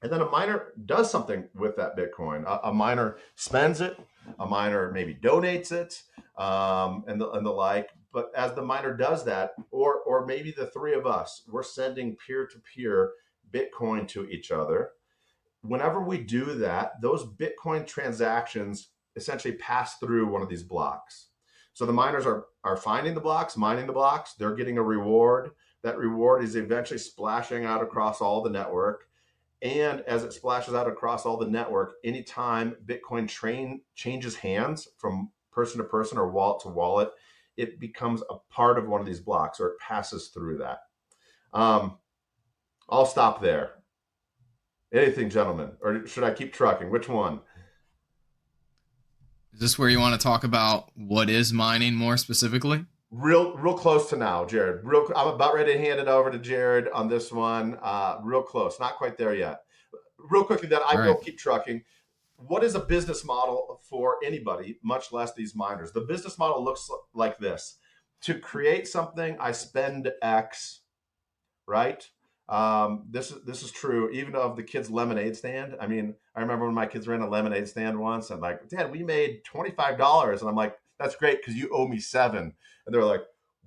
and then a miner does something with that Bitcoin. A miner spends it, a miner maybe donates it, and the like. But as the miner does that, or maybe the three of us, we're sending peer-to-peer Bitcoin to each other. Whenever we do that, those Bitcoin transactions essentially pass through one of these blocks. So the miners are finding the blocks, mining the blocks, they're getting a reward. That reward is eventually splashing out across all the network. And as it splashes out across all the network, anytime Bitcoin changes hands from person to person or wallet to wallet, it becomes a part of one of these blocks, or it passes through that. I'll stop there. Anything, gentlemen, or should I keep trucking? Which one? Is this where you want to talk about what is mining more specifically? Real close to now, Jared. I'm about ready to hand it over to Jared on this one. Real close, not quite there yet. Real quickly, then I will keep trucking. What is a business model for anybody, much less these miners? The business model looks like this. To create something, I spend X, right? This is true even of the kids' lemonade stand. I mean, I remember when my kids ran a lemonade stand once, and like, Dad, we made $25. And I'm like, that's great because you owe me $7. And they're like,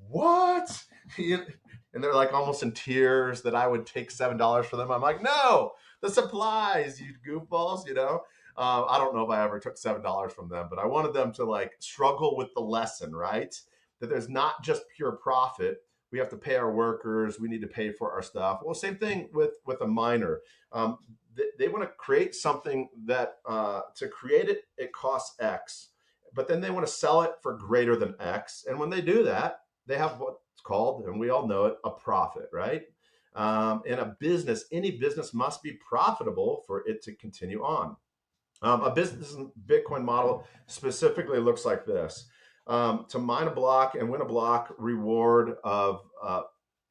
what? And they're like almost in tears that I would take $7 for them. I'm like, no, the supplies, you goofballs, I don't know if I ever took $7 from them, but I wanted them to like struggle with the lesson, right? That there's not just pure profit. We have to pay our workers. We need to pay for our stuff. Well, same thing with a miner. They want to create something that to create it, it costs X, but then they want to sell it for greater than X. And when they do that, they have what's called, and we all know it, a profit, right? In a business, any business must be profitable for it to continue on. A business Bitcoin model specifically looks like this. To mine a block and win a block, reward of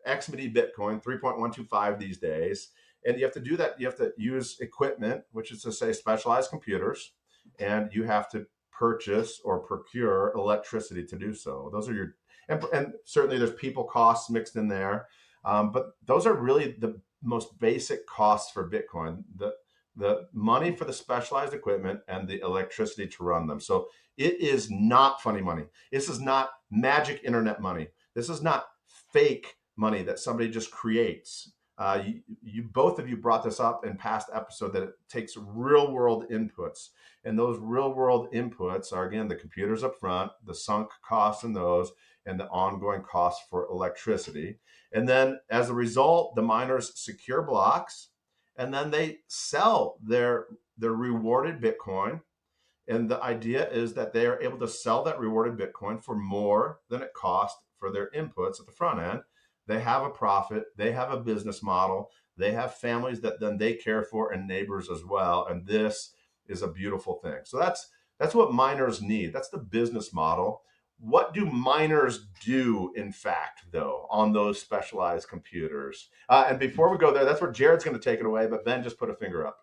X many Bitcoin, 3.125 these days. And you have to do that. You have to use equipment, which is to say specialized computers, and you have to purchase or procure electricity to do so. Those are your, and certainly there's people costs mixed in there. But those are really the most basic costs for Bitcoin. The money for the specialized equipment and the electricity to run them. So it is not funny money. This is not magic internet money. This is not fake money that somebody just creates. You both of you brought this up in past episode that it takes real world inputs, and those real world inputs are, again, the computers up front, the sunk costs in those, and the ongoing costs for electricity. And then as a result, the miners secure blocks, and then they sell their rewarded Bitcoin. And the idea is that they are able to sell that rewarded Bitcoin for more than it cost for their inputs at the front end. They have a profit, they have a business model, they have families that then they care for, and neighbors as well. And this is a beautiful thing. So that's what miners need. That's the business model. What do miners do, in fact, though, on those specialized computers? And before we go there, that's where Jared's going to take it away, but Ben just put a finger up.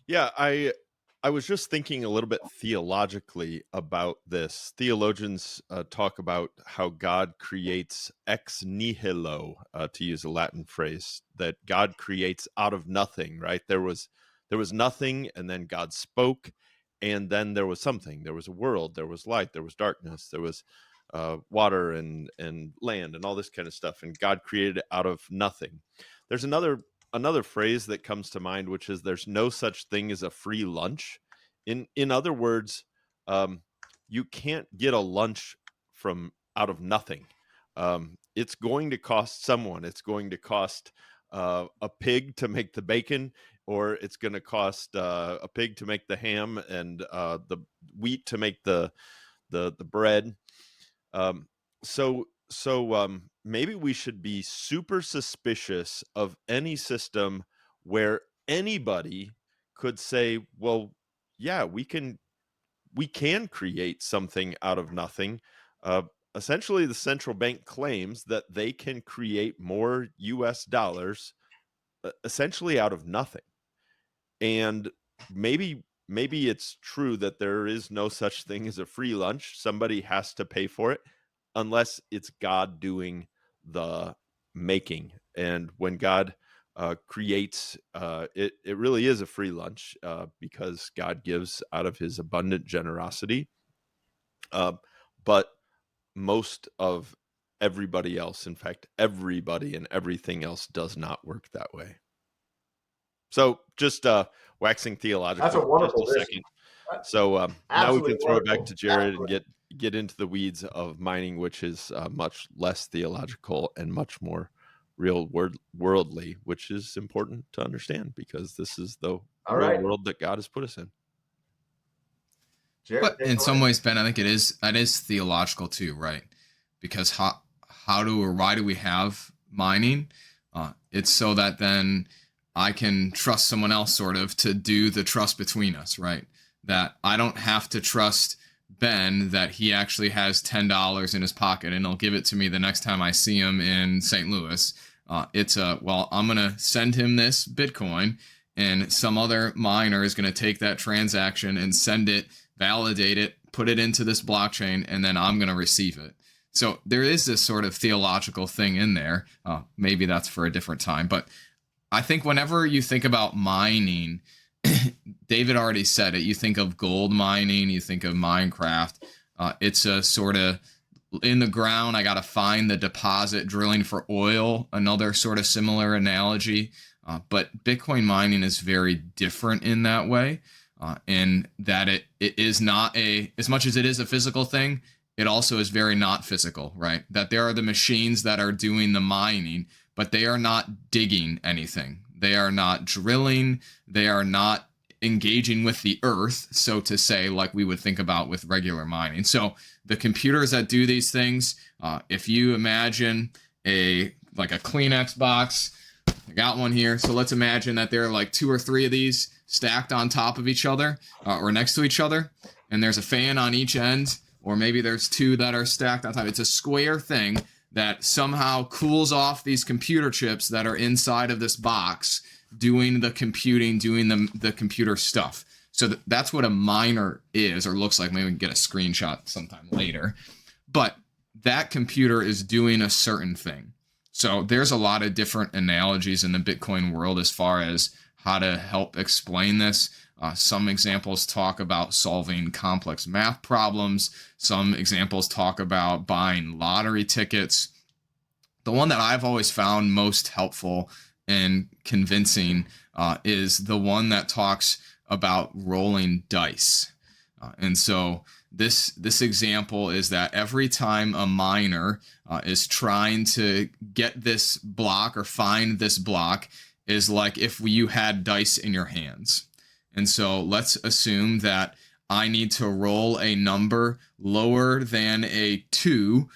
Yeah, I was just thinking a little bit theologically about this. Theologians talk about how God creates ex nihilo, to use a Latin phrase, that God creates out of nothing, right? There was nothing, and then God spoke, and then there was something. There was a world, there was light, there was darkness, there was water and land and all this kind of stuff, and God created it out of nothing. There's another phrase that comes to mind, which is there's no such thing as a free lunch. In other words, you can't get a lunch from out of nothing. It's going to cost someone. It's going to cost a pig to make the bacon, or it's going to cost a pig to make the ham, and the wheat to make the bread. So maybe we should be super suspicious of any system where anybody could say, well, yeah, we can create something out of nothing. Essentially, the central bank claims that they can create more US dollars essentially out of nothing. And maybe it's true that there is no such thing as a free lunch. Somebody has to pay for it, unless it's God doing the making. And when God creates, it really is a free lunch, because God gives out of his abundant generosity. But most of everybody else, in fact, everybody and everything else, does not work that way. So just waxing theological. That's a wonderful just a second. So now we can throw it back to Jared and get into the weeds of mining, which is much less theological and much more real worldly, which is important to understand, because this is the real world that God has put us in. Jared, but in some ways, Ben, I think that is theological too, right? Because why do we have mining? It's so that then I can trust someone else sort of to do the trust between us, right? That I don't have to trust Ben that he actually has $10 in his pocket and he'll give it to me the next time I see him in St. Louis. I'm going to send him this Bitcoin, and some other miner is going to take that transaction and send it, validate it, put it into this blockchain, and then I'm going to receive it. So there is this sort of theological thing in there. Maybe that's for a different time, but I think whenever you think about mining, David already said it, you think of gold mining, you think of Minecraft. It's a sort of in the ground, I got to find the deposit, drilling for oil, another sort of similar analogy. But Bitcoin mining is very different in that way, in that it is not as much as it is a physical thing, it also is very not physical, right? That there are the machines that are doing the mining, but they are not digging anything. They are not drilling. They are not engaging with the earth, so to say, like we would think about with regular mining. So the computers that do these things, if you imagine a Kleenex box, I got one here. So let's imagine that there are like 2 or 3 of these stacked on top of each other, or next to each other, and there's a fan on each end, or maybe there's 2 that are stacked on top. It's a square thing that somehow cools off these computer chips that are inside of this box, doing the computing, doing the computer stuff. So that's what a miner is, or looks like. Maybe we can get a screenshot sometime later. But that computer is doing a certain thing. So there's a lot of different analogies in the Bitcoin world as far as how to help explain this. Some examples talk about solving complex math problems. Some examples talk about buying lottery tickets. The one that I've always found most helpful and convincing is the one that talks about rolling dice. And so this example is that every time a miner is trying to get this block or find this block is like if you had dice in your hands. And so let's assume that I need to roll a number lower than a 2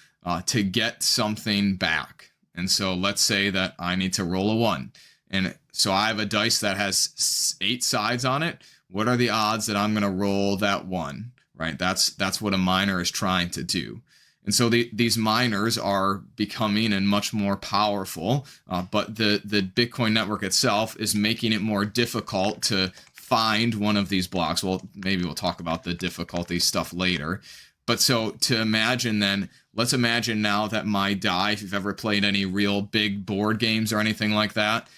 to get something back. And so let's say that I need to roll a 1. And so I have a dice that has 8 sides on it. What are the odds that I'm going to roll that 1? Right? That's what a miner is trying to do. And so these miners are becoming and much more powerful, but the Bitcoin network itself is making it more difficult to find one of these blocks. Well, maybe we'll talk about the difficulty stuff later. But so to imagine then, let's imagine now that my die, if you've ever played any real big board games or anything like that,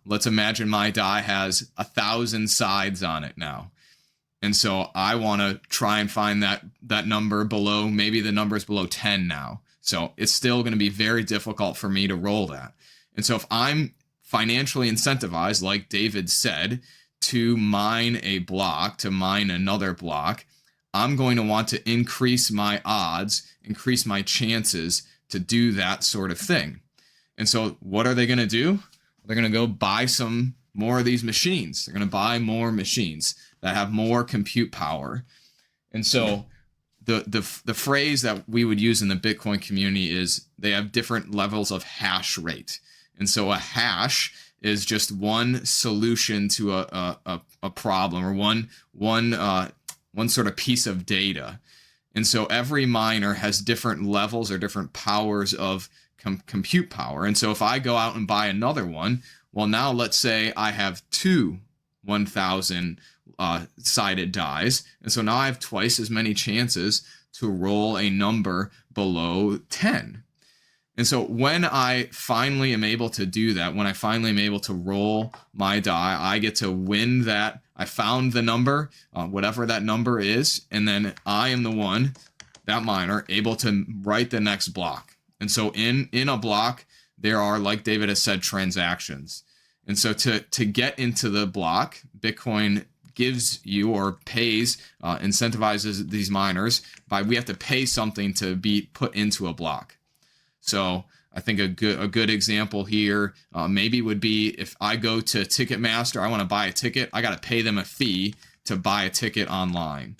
let's imagine my die has 1,000 sides on it now. And so I want to try and find that number below, maybe the number is below 10 now. So it's still going to be very difficult for me to roll that. And so if I'm financially incentivized, like David said, to mine a block, to mine another block, I'm going to want to increase my odds, increase my chances to do that sort of thing. And so what are they going to do? They're going to go buy some more of these machines. They're going to buy more machines that have more compute power. And so the phrase that we would use in the Bitcoin community is they have different levels of hash rate. And so a hash is just one solution to a problem, or one sort of piece of data. And so every miner has different levels or different powers of compute power. And so if I go out and buy another one, well, now let's say I have 2 1,000 sided dies. And so now I have twice as many chances to roll a number below 10. And so when I finally am able to do that, when I finally am able to roll my die, I get to win that. I found the number, whatever that number is, and then I am the one, that miner, able to write the next block. And so in a block, there are, like David has said, transactions. And so to get into the block, Bitcoin gives you or pays, incentivizes these miners by we have to pay something to be put into a block. So I think a good example here maybe would be if I go to Ticketmaster, I want to buy a ticket, I got to pay them a fee to buy a ticket online.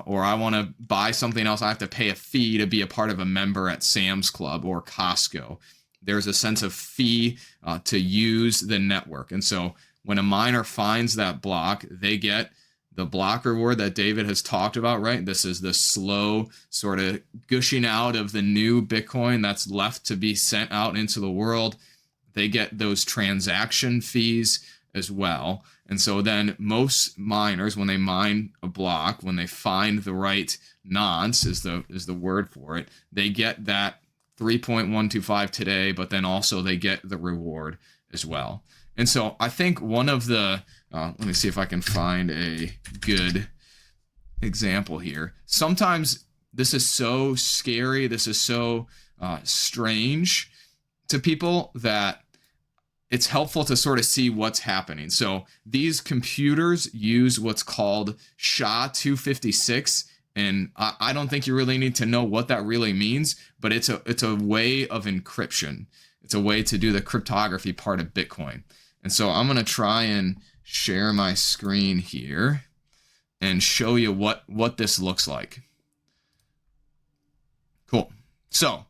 Or I want to buy something else, I have to pay a fee to be a part of a member at Sam's Club or Costco. There's a sense of fee to use the network. And so when a miner finds that block, they get the block reward that David has talked about, right? This is the slow sort of gushing out of the new Bitcoin that's left to be sent out into the world. They get those transaction fees as well. And so then most miners, when they mine a block, when they find the right nonce is the word for it, they get that 3.125 today, but then also they get the reward as well. And so I think one of the, let me see if I can find a good example here. Sometimes this is so scary, this is so strange to people that it's helpful to sort of see what's happening. So these computers use what's called SHA-256. And I don't think you really need to know what that really means, but it's a way of encryption. It's a way to do the cryptography part of Bitcoin. And so I'm going to try and share my screen here and show you what this looks like. Cool. So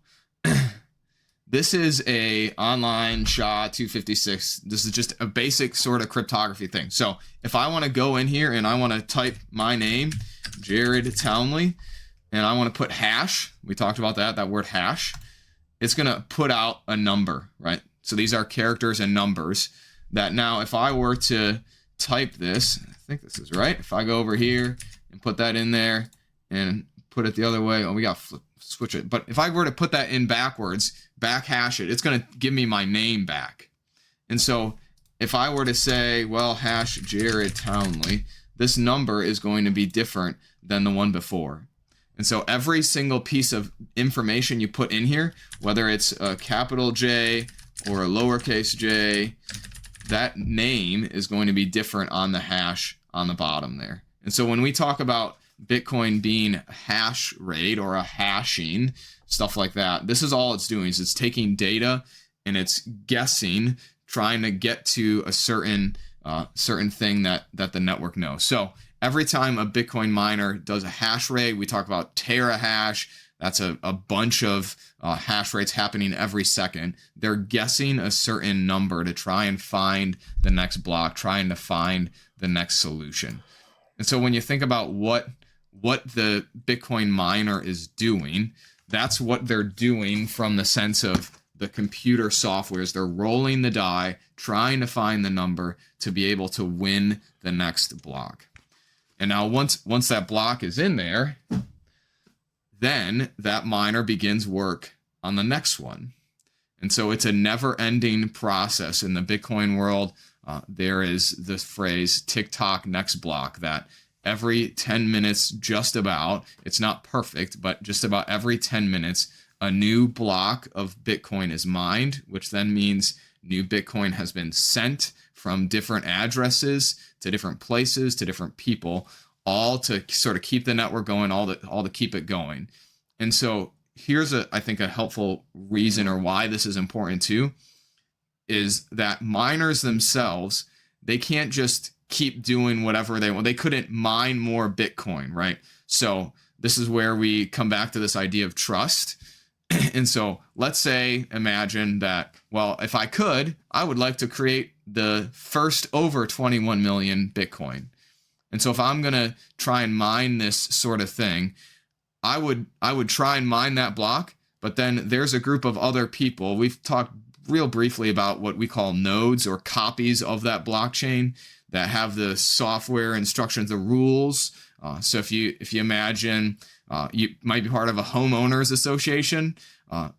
this is a online SHA-256. This is just a basic sort of cryptography thing. So if I want to go in here and I want to type my name, Jared Townley, and I want to put hash, we talked about that word hash, it's going to put out a number, right? So these are characters and numbers that now if I were to type this, I think this is right. If I go over here and put that in there and put it the other way, oh, we got switch it. But if I were to put that in backwards, back hash it, it's going to give me my name back. And so if I were to say, well, hash Jared Townley, this number is going to be different than the one before. And so every single piece of information you put in here, whether it's a capital J or a lowercase j, that name is going to be different on the hash on the bottom there. And so when we talk about Bitcoin being a hash rate or a hashing, stuff like that, this is all it's doing is it's taking data and it's guessing, trying to get to a certain thing that the network knows. So every time a Bitcoin miner does a hash rate, we talk about terahash. That's a bunch of hash rates happening every second. They're guessing a certain number to try and find the next block, trying to find the next solution. And so when you think about what the Bitcoin miner is doing, that's what they're doing from the sense of the computer softwares. They're rolling the die, trying to find the number to be able to win the next block. And now once that block is in there, then that miner begins work on the next one. And so it's a never-ending process. In the Bitcoin world, there is this phrase, tick-tock next block, that every 10 minutes, just about, it's not perfect, but just about every 10 minutes, a new block of Bitcoin is mined, which then means new Bitcoin has been sent from different addresses to different places to different people, all to sort of keep the network going, all to keep it going. And so here's I think a helpful reason, or why this is important too, is that miners themselves, they can't just keep doing whatever they want. They couldn't mine more Bitcoin, right? So this is where we come back to this idea of trust. And so let's say, imagine that, well, if I could, I would like to create the first over 21 million Bitcoin. And so if I'm going to try and mine this sort of thing, I would try and mine that block, but then there's a group of other people. We've talked real briefly about what we call nodes, or copies of that blockchain, that have the software instructions, the rules. So if you imagine you might be part of a homeowners association. I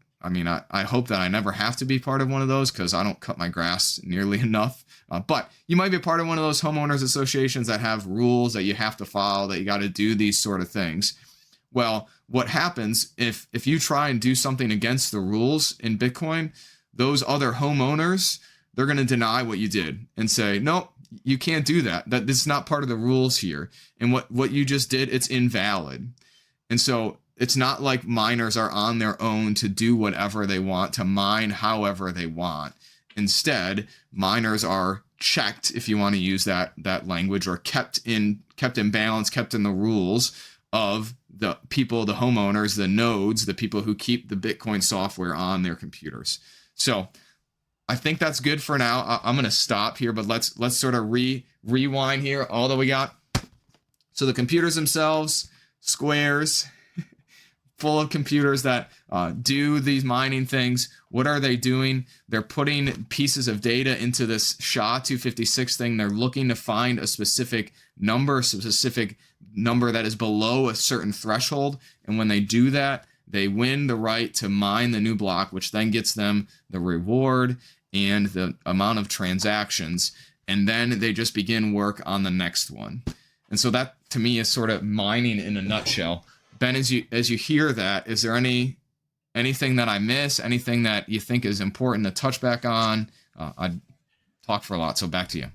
hope that I never have to be part of one of those, because I don't cut my grass nearly enough. But you might be part of one of those homeowners associations that have rules that you have to follow, that you got to do these sort of things. Well, what happens if you try and do something against the rules in Bitcoin, those other homeowners, they're going to deny what you did and say, no, you can't do that. That this is not part of the rules here. And what you just did, it's invalid. And so it's not like miners are on their own to do whatever they want, to mine however they want. Instead, miners are checked, if you want to use that language, or kept in balance, kept in the rules of the people, the homeowners, the nodes, the people who keep the Bitcoin software on their computers. So I think that's good for now. I'm going to stop here, but let's sort of rewind here all that we got. So the computers themselves, squares, full of computers that do these mining things. What are they doing? They're putting pieces of data into this SHA-256 thing. They're looking to find a specific number that is below a certain threshold. And when they do that, they win the right to mine the new block, which then gets them the reward and the amount of transactions. And then they just begin work on the next one. And so that, to me, is sort of mining in a nutshell. Ben, as you hear that, is there anything that I miss? Anything that you think is important to touch back on? I'd talk for a lot, so back to you.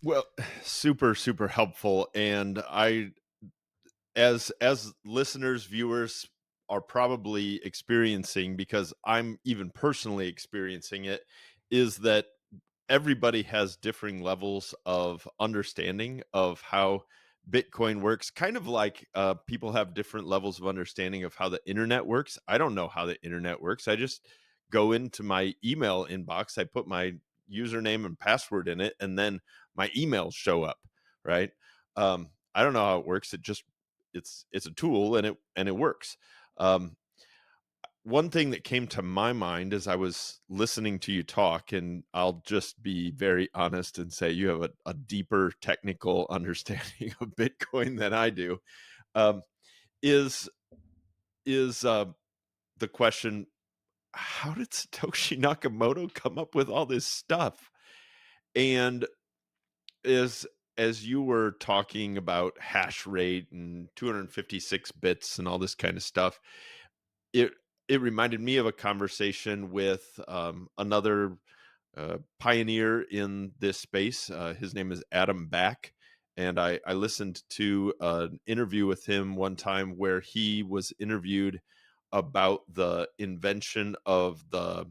Well, super, super helpful. And as listeners, viewers are probably experiencing, because I'm even personally experiencing it, is that everybody has differing levels of understanding of how Bitcoin works, kind of like people have different levels of understanding of how the internet works. I don't know how the internet works. I just go into my email inbox, I put my username and password in it, and then my emails show up, right? I don't know how it works. It's a tool, and it works. One thing that came to my mind as I was listening to you talk, and I'll just be very honest and say you have a deeper technical understanding of Bitcoin than I do, is the question, how did Satoshi Nakamoto come up with all this stuff? And as you were talking about hash rate and 256 bits and all this kind of stuff, it reminded me of a conversation with another pioneer in this space. His name is Adam Back. And I listened to an interview with him one time where he was interviewed about the invention of the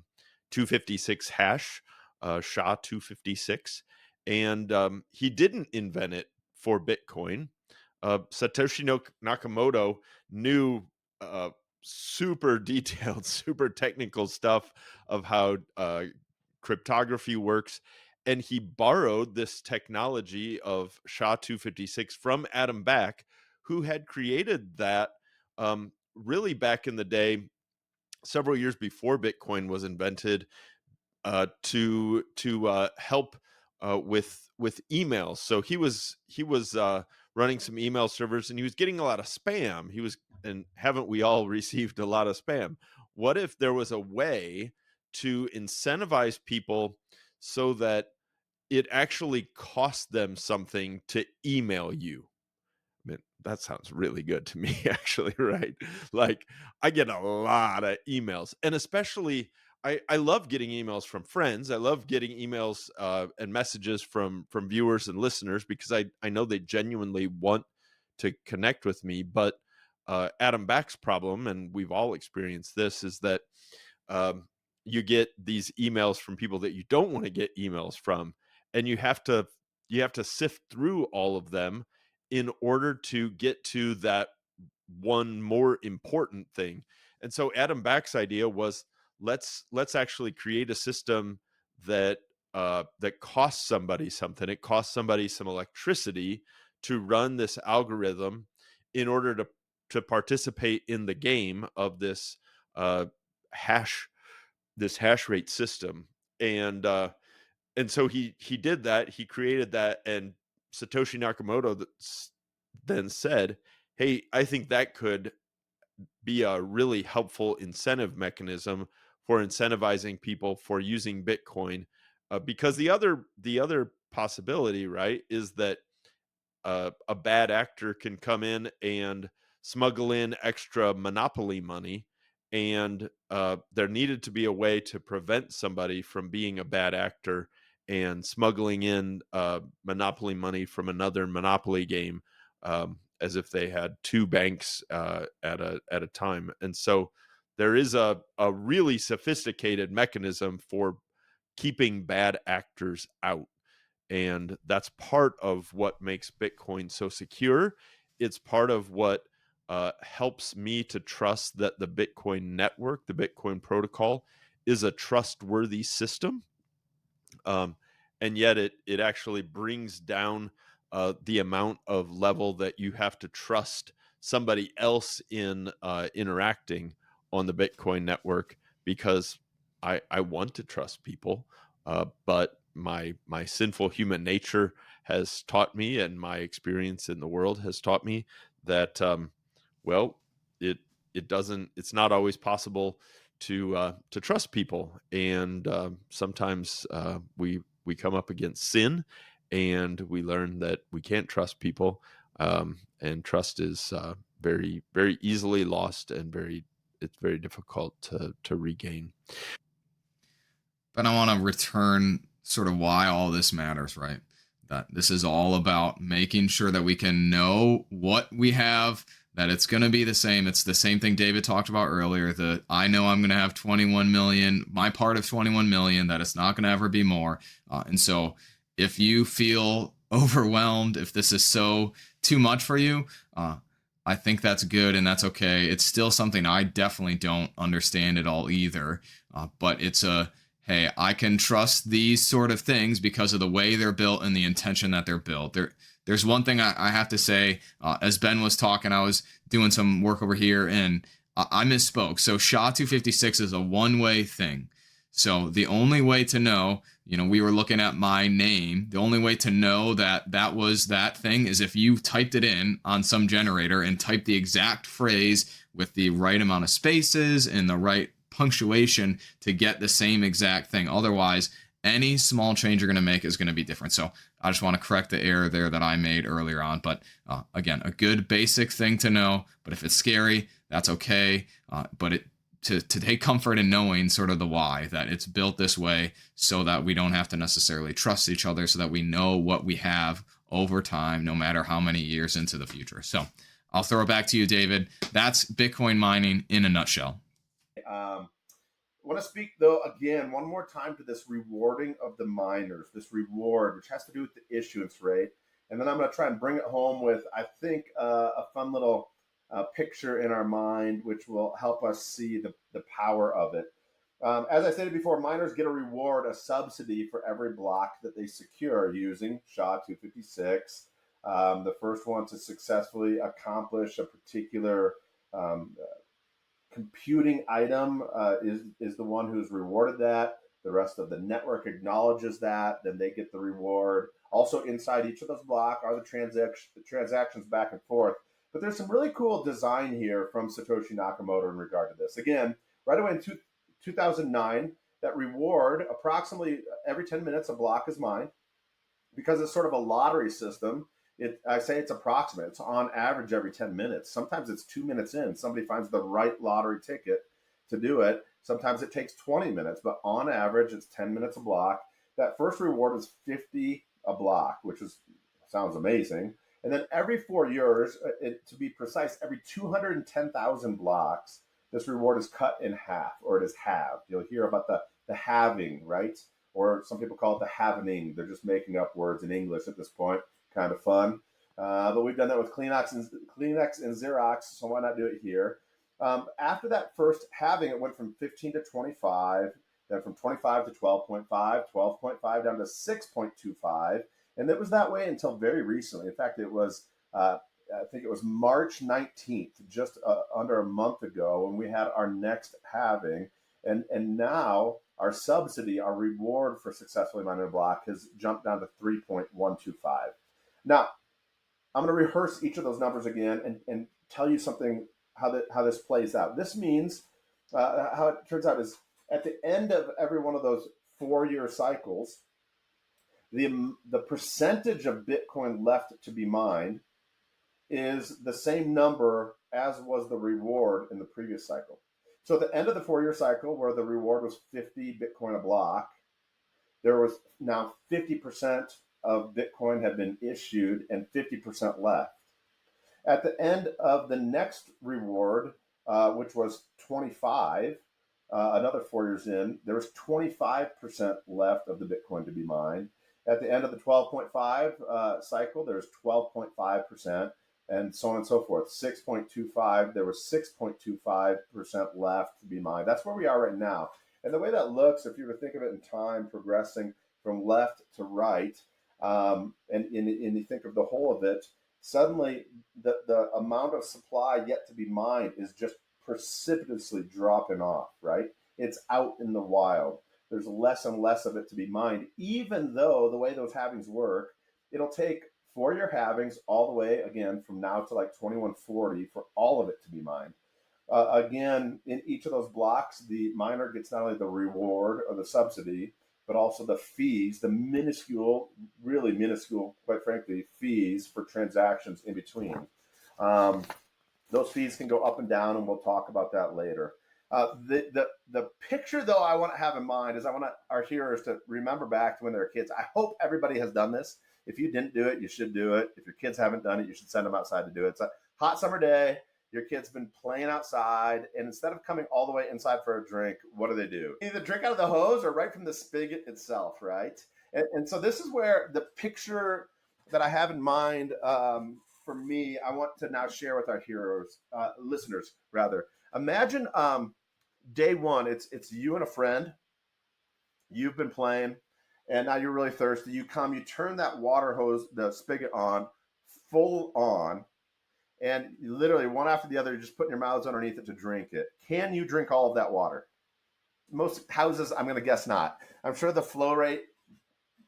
256 hash, SHA-256. And he didn't invent it for Bitcoin. Satoshi Nakamoto knew uh, super detailed, super technical stuff of how cryptography works. And he borrowed this technology of SHA-256 from Adam Back, who had created that really back in the day, several years before Bitcoin was invented, to help with emails. So he was running some email servers, and he was getting a lot of spam. And haven't we all received a lot of spam? What if there was a way to incentivize people so that it actually cost them something to email you? I mean, that sounds really good to me, actually, right? Like, I get a lot of emails, and especially I love getting emails from friends. I love getting emails and messages from viewers and listeners, because I know they genuinely want to connect with me. But Adam Back's problem, and we've all experienced this, is that um, you get these emails from people that you don't want to get emails from, and you have to sift through all of them in order to get to that one more important thing. And so Adam Back's idea was, let's actually create a system that that costs somebody something. It costs somebody some electricity to run this algorithm in order to participate in the game of this uh, hash hash rate system. And so he did that. He created that, and Satoshi Nakamoto then said, "Hey, I think that could be a really helpful incentive mechanism for incentivizing people for using Bitcoin." Because the other possibility, right, is that a bad actor can come in and smuggle in extra monopoly money, and there needed to be a way to prevent somebody from being a bad actor and smuggling in monopoly money from another monopoly game, as if they had two banks at a time. And so there is a really sophisticated mechanism for keeping bad actors out. And that's part of what makes Bitcoin so secure. It's part of what helps me to trust that the Bitcoin network, the Bitcoin protocol, is a trustworthy system. Um, and yet it actually brings down the amount of level that you have to trust somebody else in interacting on the Bitcoin network, because I want to trust people, but my sinful human nature has taught me, and my experience in the world has taught me that well, it it's not always possible to trust people. And sometimes we come up against sin, and we learn that we can't trust people, and trust is very, very easily lost, and it's very difficult to regain. But I want to return sort of why all this matters, right? That this is all about making sure that we can know what we have, that it's going to be the same. It's the same thing David talked about earlier. That I know I'm going to have 21 million, my part of 21 million, that it's not going to ever be more. And so if you feel overwhelmed, if this is so too much for you, I think that's good and that's okay. It's still something I definitely don't understand at all either. But it's a, hey, I can trust these sort of things because of the way they're built and the intention that they're built. There's one thing I have to say. As Ben was talking, I was doing some work over here, and I misspoke. So SHA-256 is a one-way thing. So the only way to know, we were looking at my name. The only way to know that that was that thing is if you typed it in on some generator and typed the exact phrase with the right amount of spaces and the right punctuation to get the same exact thing. Otherwise, any small change you're going to make is going to be different. So I just want to correct the error there that I made earlier on. But again, a good basic thing to know. But if it's scary, that's okay. But to take comfort in knowing sort of the why, that it's built this way so that we don't have to necessarily trust each other, so that we know what we have over time, no matter how many years into the future. So I'll throw it back to you, David. That's Bitcoin mining in a nutshell. I want to speak, though, again, one more time to this rewarding of the miners, this reward, which has to do with the issuance rate. And then I'm going to try and bring it home with, I think, a fun little picture in our mind, which will help us see the power of it. As I stated before, miners get a reward, a subsidy for every block that they secure using SHA-256. The first one to successfully accomplish a particular computing item is the one who's rewarded that. The rest of the network acknowledges that, then they get the reward. Also inside each of those blocks are the transactions back and forth. But there's some really cool design here from Satoshi Nakamoto in regard to this. Again, right away in 2009, that reward, approximately every 10 minutes, a block is mined. Because it's sort of a lottery system, I say it's approximate. It's on average every 10 minutes. Sometimes it's 2 minutes in. Somebody finds the right lottery ticket to do it. Sometimes it takes 20 minutes, but on average, it's 10 minutes a block. That first reward is 50 a block, which sounds amazing. And then every 4 years, to be precise, every 210,000 blocks, this reward is cut in half, or it is halved. You'll hear about the halving, right? Or some people call it the halvening. They're just making up words in English at this point. Kind of fun. But we've done that with Kleenex and Xerox, so why not do it here? After that first halving, it went from 15 to 25, then from 25 to 12.5, 12.5 down to 6.25. And it was that way until very recently. In fact, it was, I think it was March 19th, just under a month ago, when we had our next halving. And now our subsidy, our reward for successfully mining a block, has jumped down to 3.125. Now, I'm going to rehearse each of those numbers again and tell you something, how this plays out. This means, how it turns out is, at the end of every one of those 4-year cycles, the percentage of Bitcoin left to be mined is the same number as was the reward in the previous cycle. So at the end of the 4-year cycle, where the reward was 50 Bitcoin a block, there was now 50% of Bitcoin had been issued and 50% left. At the end of the next reward, which was 25, another 4 years in, there was 25% left of the Bitcoin to be mined. At the end of the 12.5 cycle, there's 12.5%, and so on and so forth. 6.25, there was 6.25% left to be mined. That's where we are right now. And the way that looks, if you were to think of it in time, progressing from left to right, and you think of the whole of it, suddenly the amount of supply yet to be mined is just precipitously dropping off, right? It's out in the wild. There's less and less of it to be mined, even though the way those halvings work, it'll take 4-year halvings all the way, again, from now to like 2140 for all of it to be mined. Again, in each of those blocks, the miner gets not only the reward or the subsidy, but also the fees, the minuscule, really minuscule, quite frankly, fees for transactions in between. Those fees can go up and down, and we'll talk about that later. The picture, though, I want to have in mind is I want our hearers to remember back to when they were kids. I hope everybody has done this. If you didn't do it, you should do it. If your kids haven't done it, you should send them outside to do it. It's a hot summer day. Your kid's been playing outside, and instead of coming all the way inside for a drink, what do? Either drink out of the hose or right from the spigot itself, right? And so this is where the picture that I have in mind for me, I want to now share with our listeners, rather. Imagine day one, it's you and a friend. You've been playing, and now you're really thirsty. You turn that water hose, the spigot on, full on, and literally one after the other, you're just putting your mouths underneath it to drink it. Can you drink all of that water? Most houses, I'm going to guess not. I'm sure the flow rate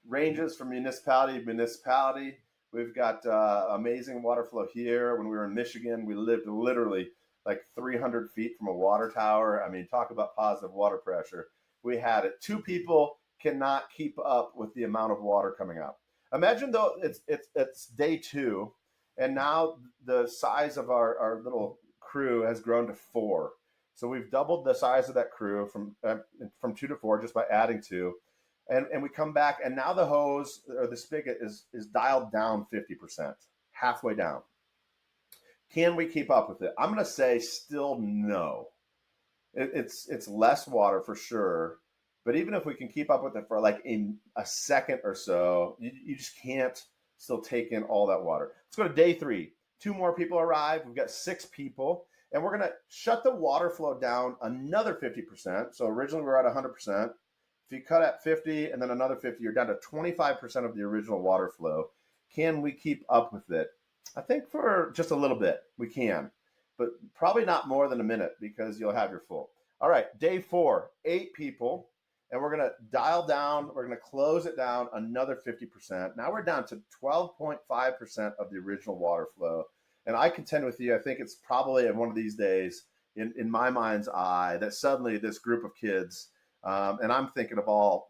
ranges from municipality to municipality. We've got amazing water flow here. When we were in Michigan, we lived literally like 300 feet from a water tower. I mean, talk about positive water pressure. We had it. 2 people cannot keep up with the amount of water coming up. Imagine though it's day 2, and now the size of our little crew has grown to 4. So we've doubled the size of that crew from 2 to 4 just by adding 2. And we come back, and now the hose or the spigot is dialed down 50%, halfway down. Can we keep up with it? I'm going to say still no. It's less water for sure, but even if we can keep up with it for like in a second or so, you just can't still take in all that water. Let's go to day 3. 2 more people arrive. We've got 6 people, and we're going to shut the water flow down another 50%. So originally we were at 100%. If you cut at 50 and then another 50, you're down to 25% of the original water flow. Can we keep up with it? I think for just a little bit, we can, but probably not more than a minute because you'll have your full. All right, day 4, 8 people, and we're going to dial down. We're going to close it down another 50%. Now we're down to 12.5% of the original water flow. And I contend with you, I think it's probably in one of these days, in my mind's eye, that suddenly this group of kids, and I'm thinking of all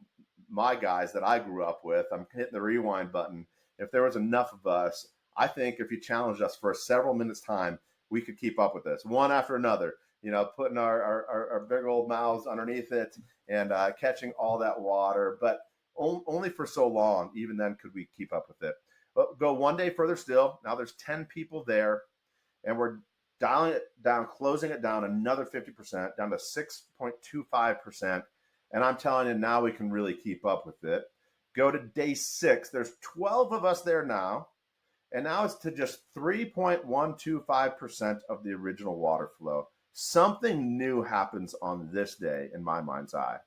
my guys that I grew up with. I'm hitting the rewind button. If there was enough of us, I think if you challenged us for several minutes time, we could keep up with this one after another, putting our big old mouths underneath it and catching all that water. But only for so long, even then, could we keep up with it. But go one day further still. Now there's 10 people there, and we're dialing it down, closing it down another 50%, down to 6.25%. And I'm telling you, now we can really keep up with it. Go to day 6. There's 12 of us there now. And now it's to just 3.125% of the original water flow. Something new happens on this day in my mind's eye,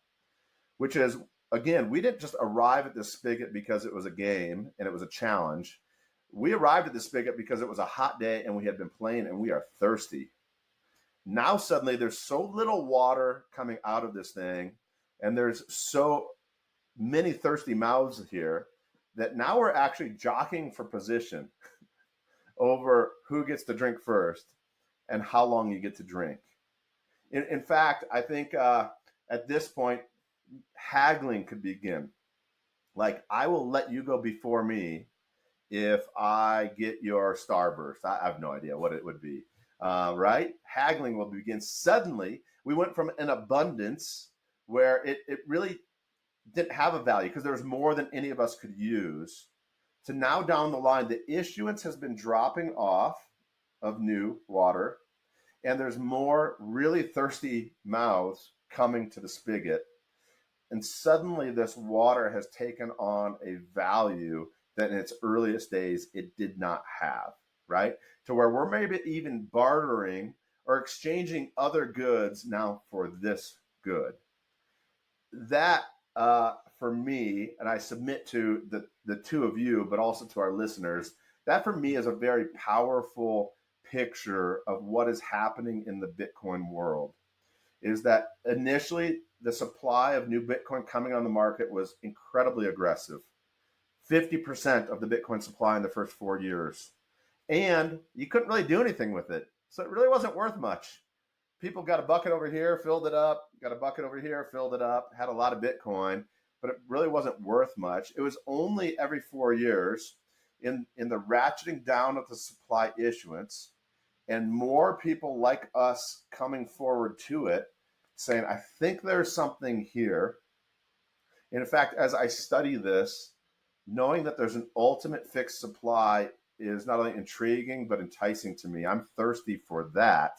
which is, again, we didn't just arrive at this spigot because it was a game and it was a challenge. We arrived at the spigot because it was a hot day and we had been playing and we are thirsty. Now suddenly there's so little water coming out of this thing, and there's so many thirsty mouths here that now we're actually jockeying for position over who gets to drink first and how long you get to drink. In fact, I think at this point, haggling could begin. Like, I will let you go before me if I get your starburst. I have no idea what it would be, right? Haggling will begin. Suddenly, we went from an abundance where it really didn't have a value because there was more than any of us could use, to now down the line, the issuance has been dropping off of new water, and there's more really thirsty mouths coming to the spigot. And suddenly this water has taken on a value that in its earliest days it did not have, right? To where we're maybe even bartering or exchanging other goods now for this good. That, for me, and I submit to the two of you, but also to our listeners, that for me is a very powerful picture of what is happening in the Bitcoin world. Is that initially the supply of new Bitcoin coming on the market was incredibly aggressive. 50% of the Bitcoin supply in the first 4 years. And you couldn't really do anything with it. So it really wasn't worth much. People got a bucket over here, filled it up, got a bucket over here, filled it up, had a lot of Bitcoin, but it really wasn't worth much. It was only every 4 years in the ratcheting down of the supply issuance and more people like us coming forward to it, saying, I think there's something here. And in fact, as I study this, knowing that there's an ultimate fixed supply is not only intriguing, but enticing to me. I'm thirsty for that.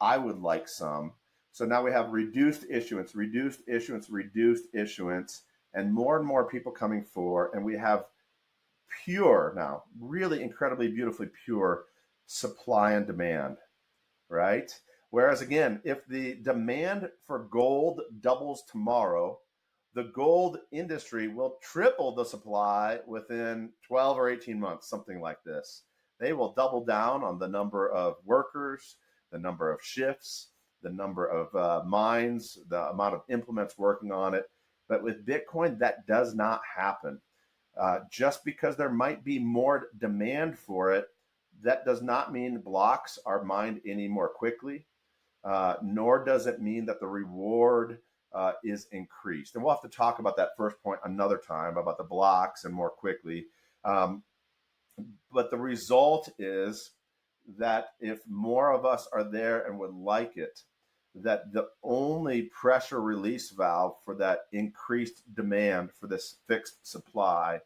I would like some. So now we have reduced issuance, and more people coming forward. And we have pure now, really incredibly beautifully pure supply and demand, right? Whereas again, if the demand for gold doubles tomorrow, the gold industry will triple the supply within 12 or 18 months, something like this. They will double down on the number of workers, the number of shifts, the number of mines, the amount of implements working on it. But with Bitcoin, that does not happen. Just because there might be more demand for it, that does not mean blocks are mined any more quickly, nor does it mean that the reward is increased. And we'll have to talk about that first point another time, about the blocks and more quickly. But the result is that if more of us are there and would like it, that the only pressure release valve for that increased demand for this fixed supply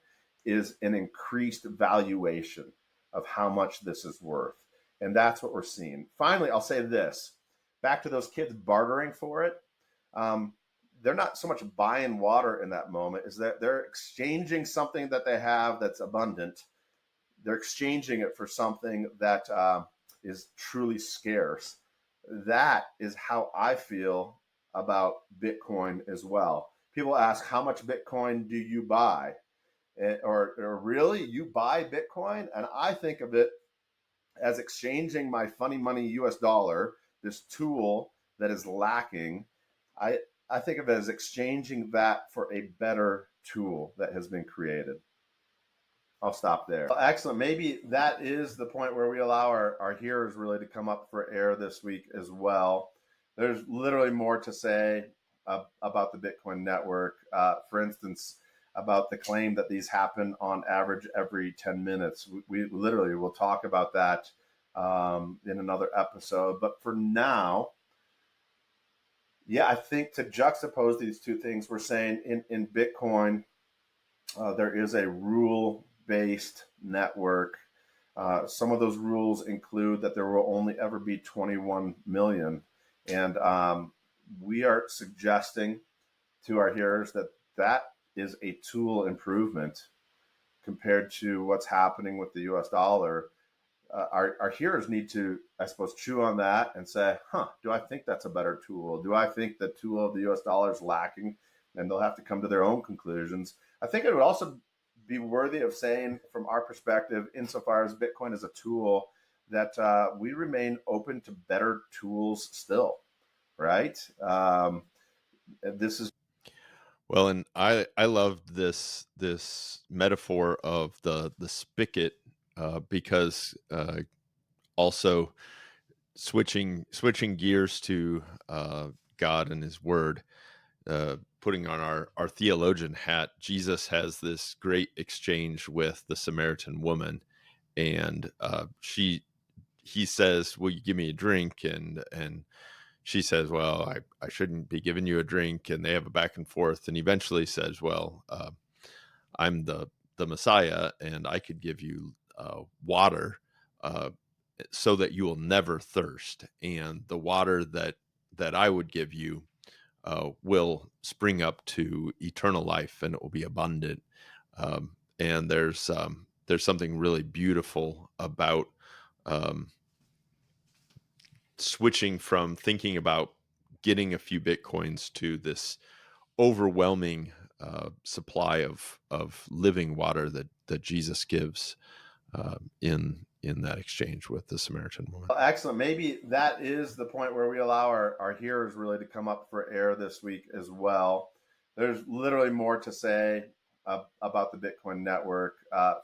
is an increased valuation of how much this is worth. And that's what we're seeing. Finally, I'll say this, back to those kids bartering for it. They're not so much buying water in that moment, is that they're exchanging something that they have that's abundant. They're exchanging it for something that is truly scarce. That is how I feel about Bitcoin as well. People ask, how much Bitcoin do you buy? Or really, you buy Bitcoin? And I think of it as exchanging my funny money US dollar, this tool that is lacking. I think of it as exchanging that for a better tool that has been created. I'll stop there. Excellent. Maybe that is the point where we allow our hearers really to come up for air this week as well. There's literally more to say about the Bitcoin network. For instance, about the claim that these happen on average every 10 minutes. We literally will talk about that in another episode. But for now, I think to juxtapose these two things, we're saying in Bitcoin, there is a rule-based network. Some of those rules include that there will only ever be 21 million. And we are suggesting to our hearers that that is a tool improvement compared to what's happening with the US dollar. Our hearers need to, I suppose, chew on that and say, do I think that's a better tool? Do I think the tool of the US dollar is lacking? And they'll have to come to their own conclusions. I think it would also be worthy of saying, from our perspective, insofar as Bitcoin is a tool, that we remain open to better tools still, right? This is Well, and I loved this metaphor of the spigot because also switching gears to God and His Word, putting on our theologian hat. Jesus has this great exchange with the Samaritan woman, and he says, "Will you give me a drink?" And she says, "Well, I shouldn't be giving you a drink." And they have a back and forth, and eventually says, "Well, I'm the Messiah, and I could give you water so that you will never thirst. And the water that I would give you will spring up to eternal life, and it will be abundant." And there's something really beautiful about switching from thinking about getting a few Bitcoins to this overwhelming supply of living water that Jesus gives in that exchange with the Samaritan woman. Excellent. Maybe that is the point where we allow our hearers really to come up for air this week as well. There's literally more to say about the Bitcoin network.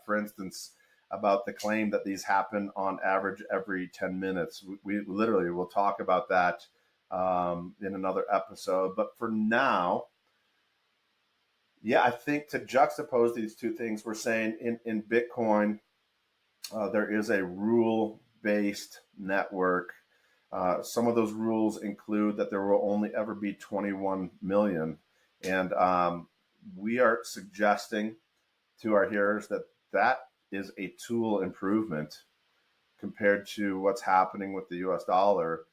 For instance, about the claim that these happen on average every 10 minutes. We literally will talk about that in another episode. But for now, I think to juxtapose these two things, we're saying in Bitcoin, there is a rule-based network. Some of those rules include that there will only ever be 21 million. And we are suggesting to our hearers that that is a tool improvement compared to what's happening with the US dollar.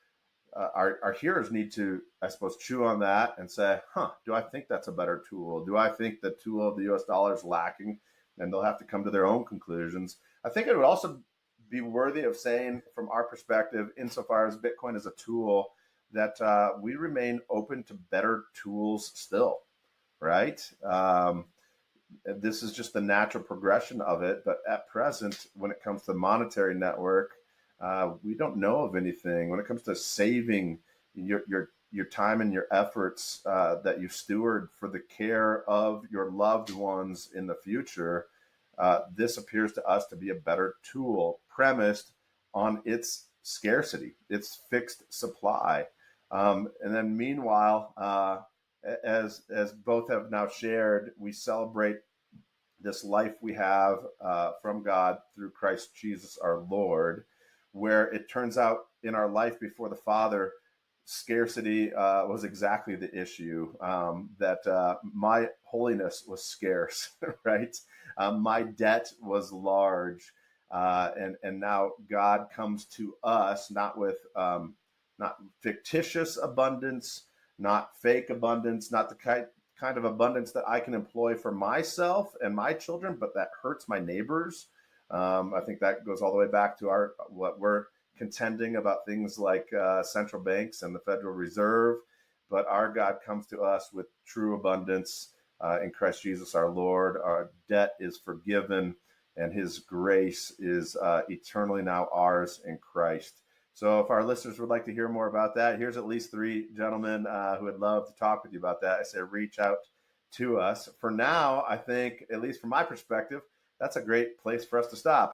Our hearers need to, I suppose, chew on that and say, do I think that's a better tool? Do I think the tool of the US dollar is lacking? And they'll have to come to their own conclusions. I think it would also be worthy of saying, from our perspective, insofar as Bitcoin is a tool, that we remain open to better tools still, right? This is just the natural progression of it. But at present, when it comes to the monetary network, we don't know of anything. When it comes to saving your time and your efforts that you steward for the care of your loved ones in the future, this appears to us to be a better tool premised on its scarcity, its fixed supply. And then meanwhile, as both have now shared, we celebrate this life we have from God through Christ Jesus our Lord, where it turns out in our life before the Father, scarcity was exactly the issue, that my holiness was scarce, right? My debt was large. And now God comes to us not with not fictitious abundance, not fake abundance, not the kind of abundance that I can employ for myself and my children, but that hurts my neighbors. I think that goes all the way back to what we're contending about, things like central banks and the Federal Reserve. But our God comes to us with true abundance in Christ Jesus our Lord. Our debt is forgiven, and his grace is eternally now ours in Christ. So if our listeners would like to hear more about that, here's at least 3 gentlemen who would love to talk with you about that. I say reach out to us. For now, I think, at least from my perspective, that's a great place for us to stop.